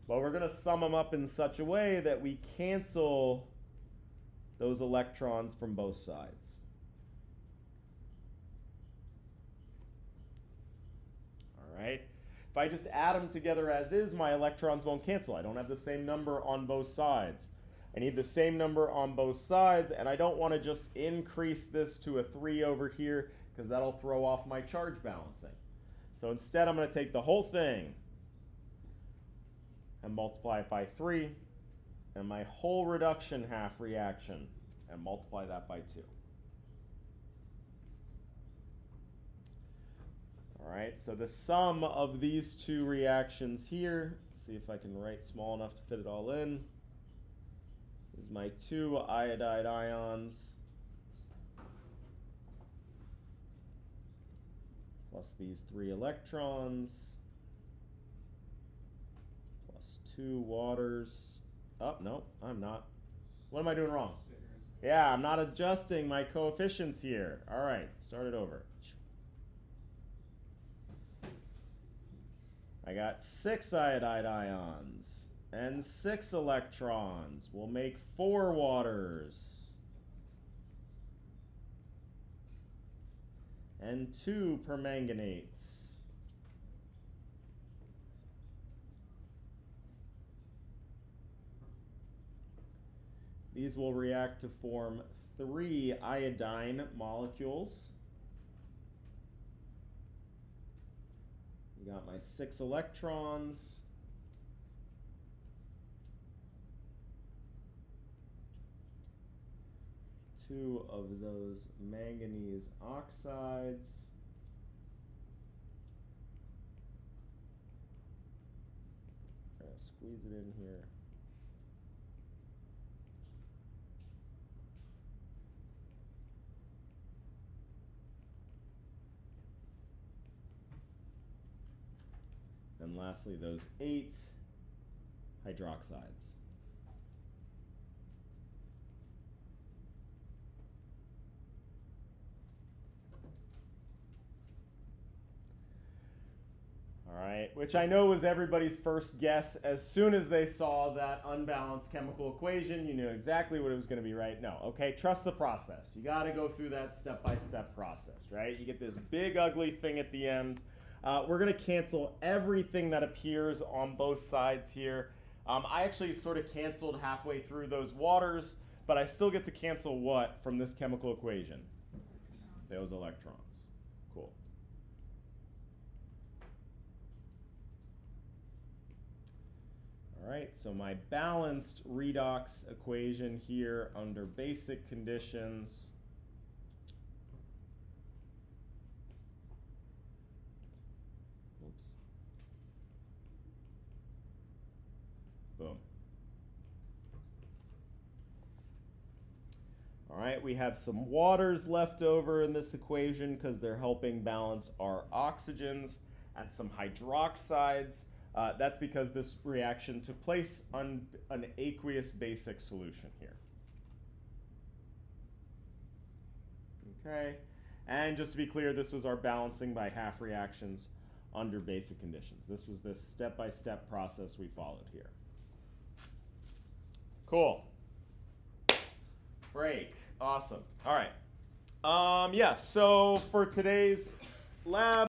But we're going to sum them up in such a way that we cancel those electrons from both sides. All right? If I just add them together as is, my electrons won't cancel. I don't have the same number on both sides. I need the same number on both sides, and I don't want to just increase this to a 3 over here because that'll throw off my charge balancing. So instead, I'm going to take the whole thing and multiply it by 3, and my whole reduction half reaction, and multiply that by 2. All right, so the sum of these two reactions here, let's see if I can write small enough to fit it all in, is my 2 iodide ions plus these 3 electrons plus 2 waters. Oh, no, I'm not. What am I doing wrong? Yeah, I'm not adjusting my coefficients here. All right, start it over. I got 6 iodide ions and 6 electrons. We'll make 4 waters and 2 permanganates. These will react to form 3 iodine molecules. We got my 6 electrons. Two of those manganese oxides. I'm gonna squeeze it in here. And lastly, those 8 hydroxides. All right, which I know was everybody's first guess. As soon as they saw that unbalanced chemical equation, you knew exactly what it was going to be, right? No, okay, trust the process. You got to go through that step-by-step process, right? You get this big, ugly thing at the end. We're going to cancel everything that appears on both sides here. I actually sort of canceled halfway through those waters, but I still get to cancel what from this chemical equation? Those electrons. Cool. All right, so my balanced redox equation here under basic conditions. Oops. Boom. All right, we have some waters left over in this equation because they're helping balance our oxygens, and some hydroxides. That's because this reaction took place on an aqueous basic solution here. Okay, and just to be clear, this was our balancing by half reactions under basic conditions. This was this step-by-step process we followed here. Cool. Break. Awesome. All right. Yeah, so for today's lab,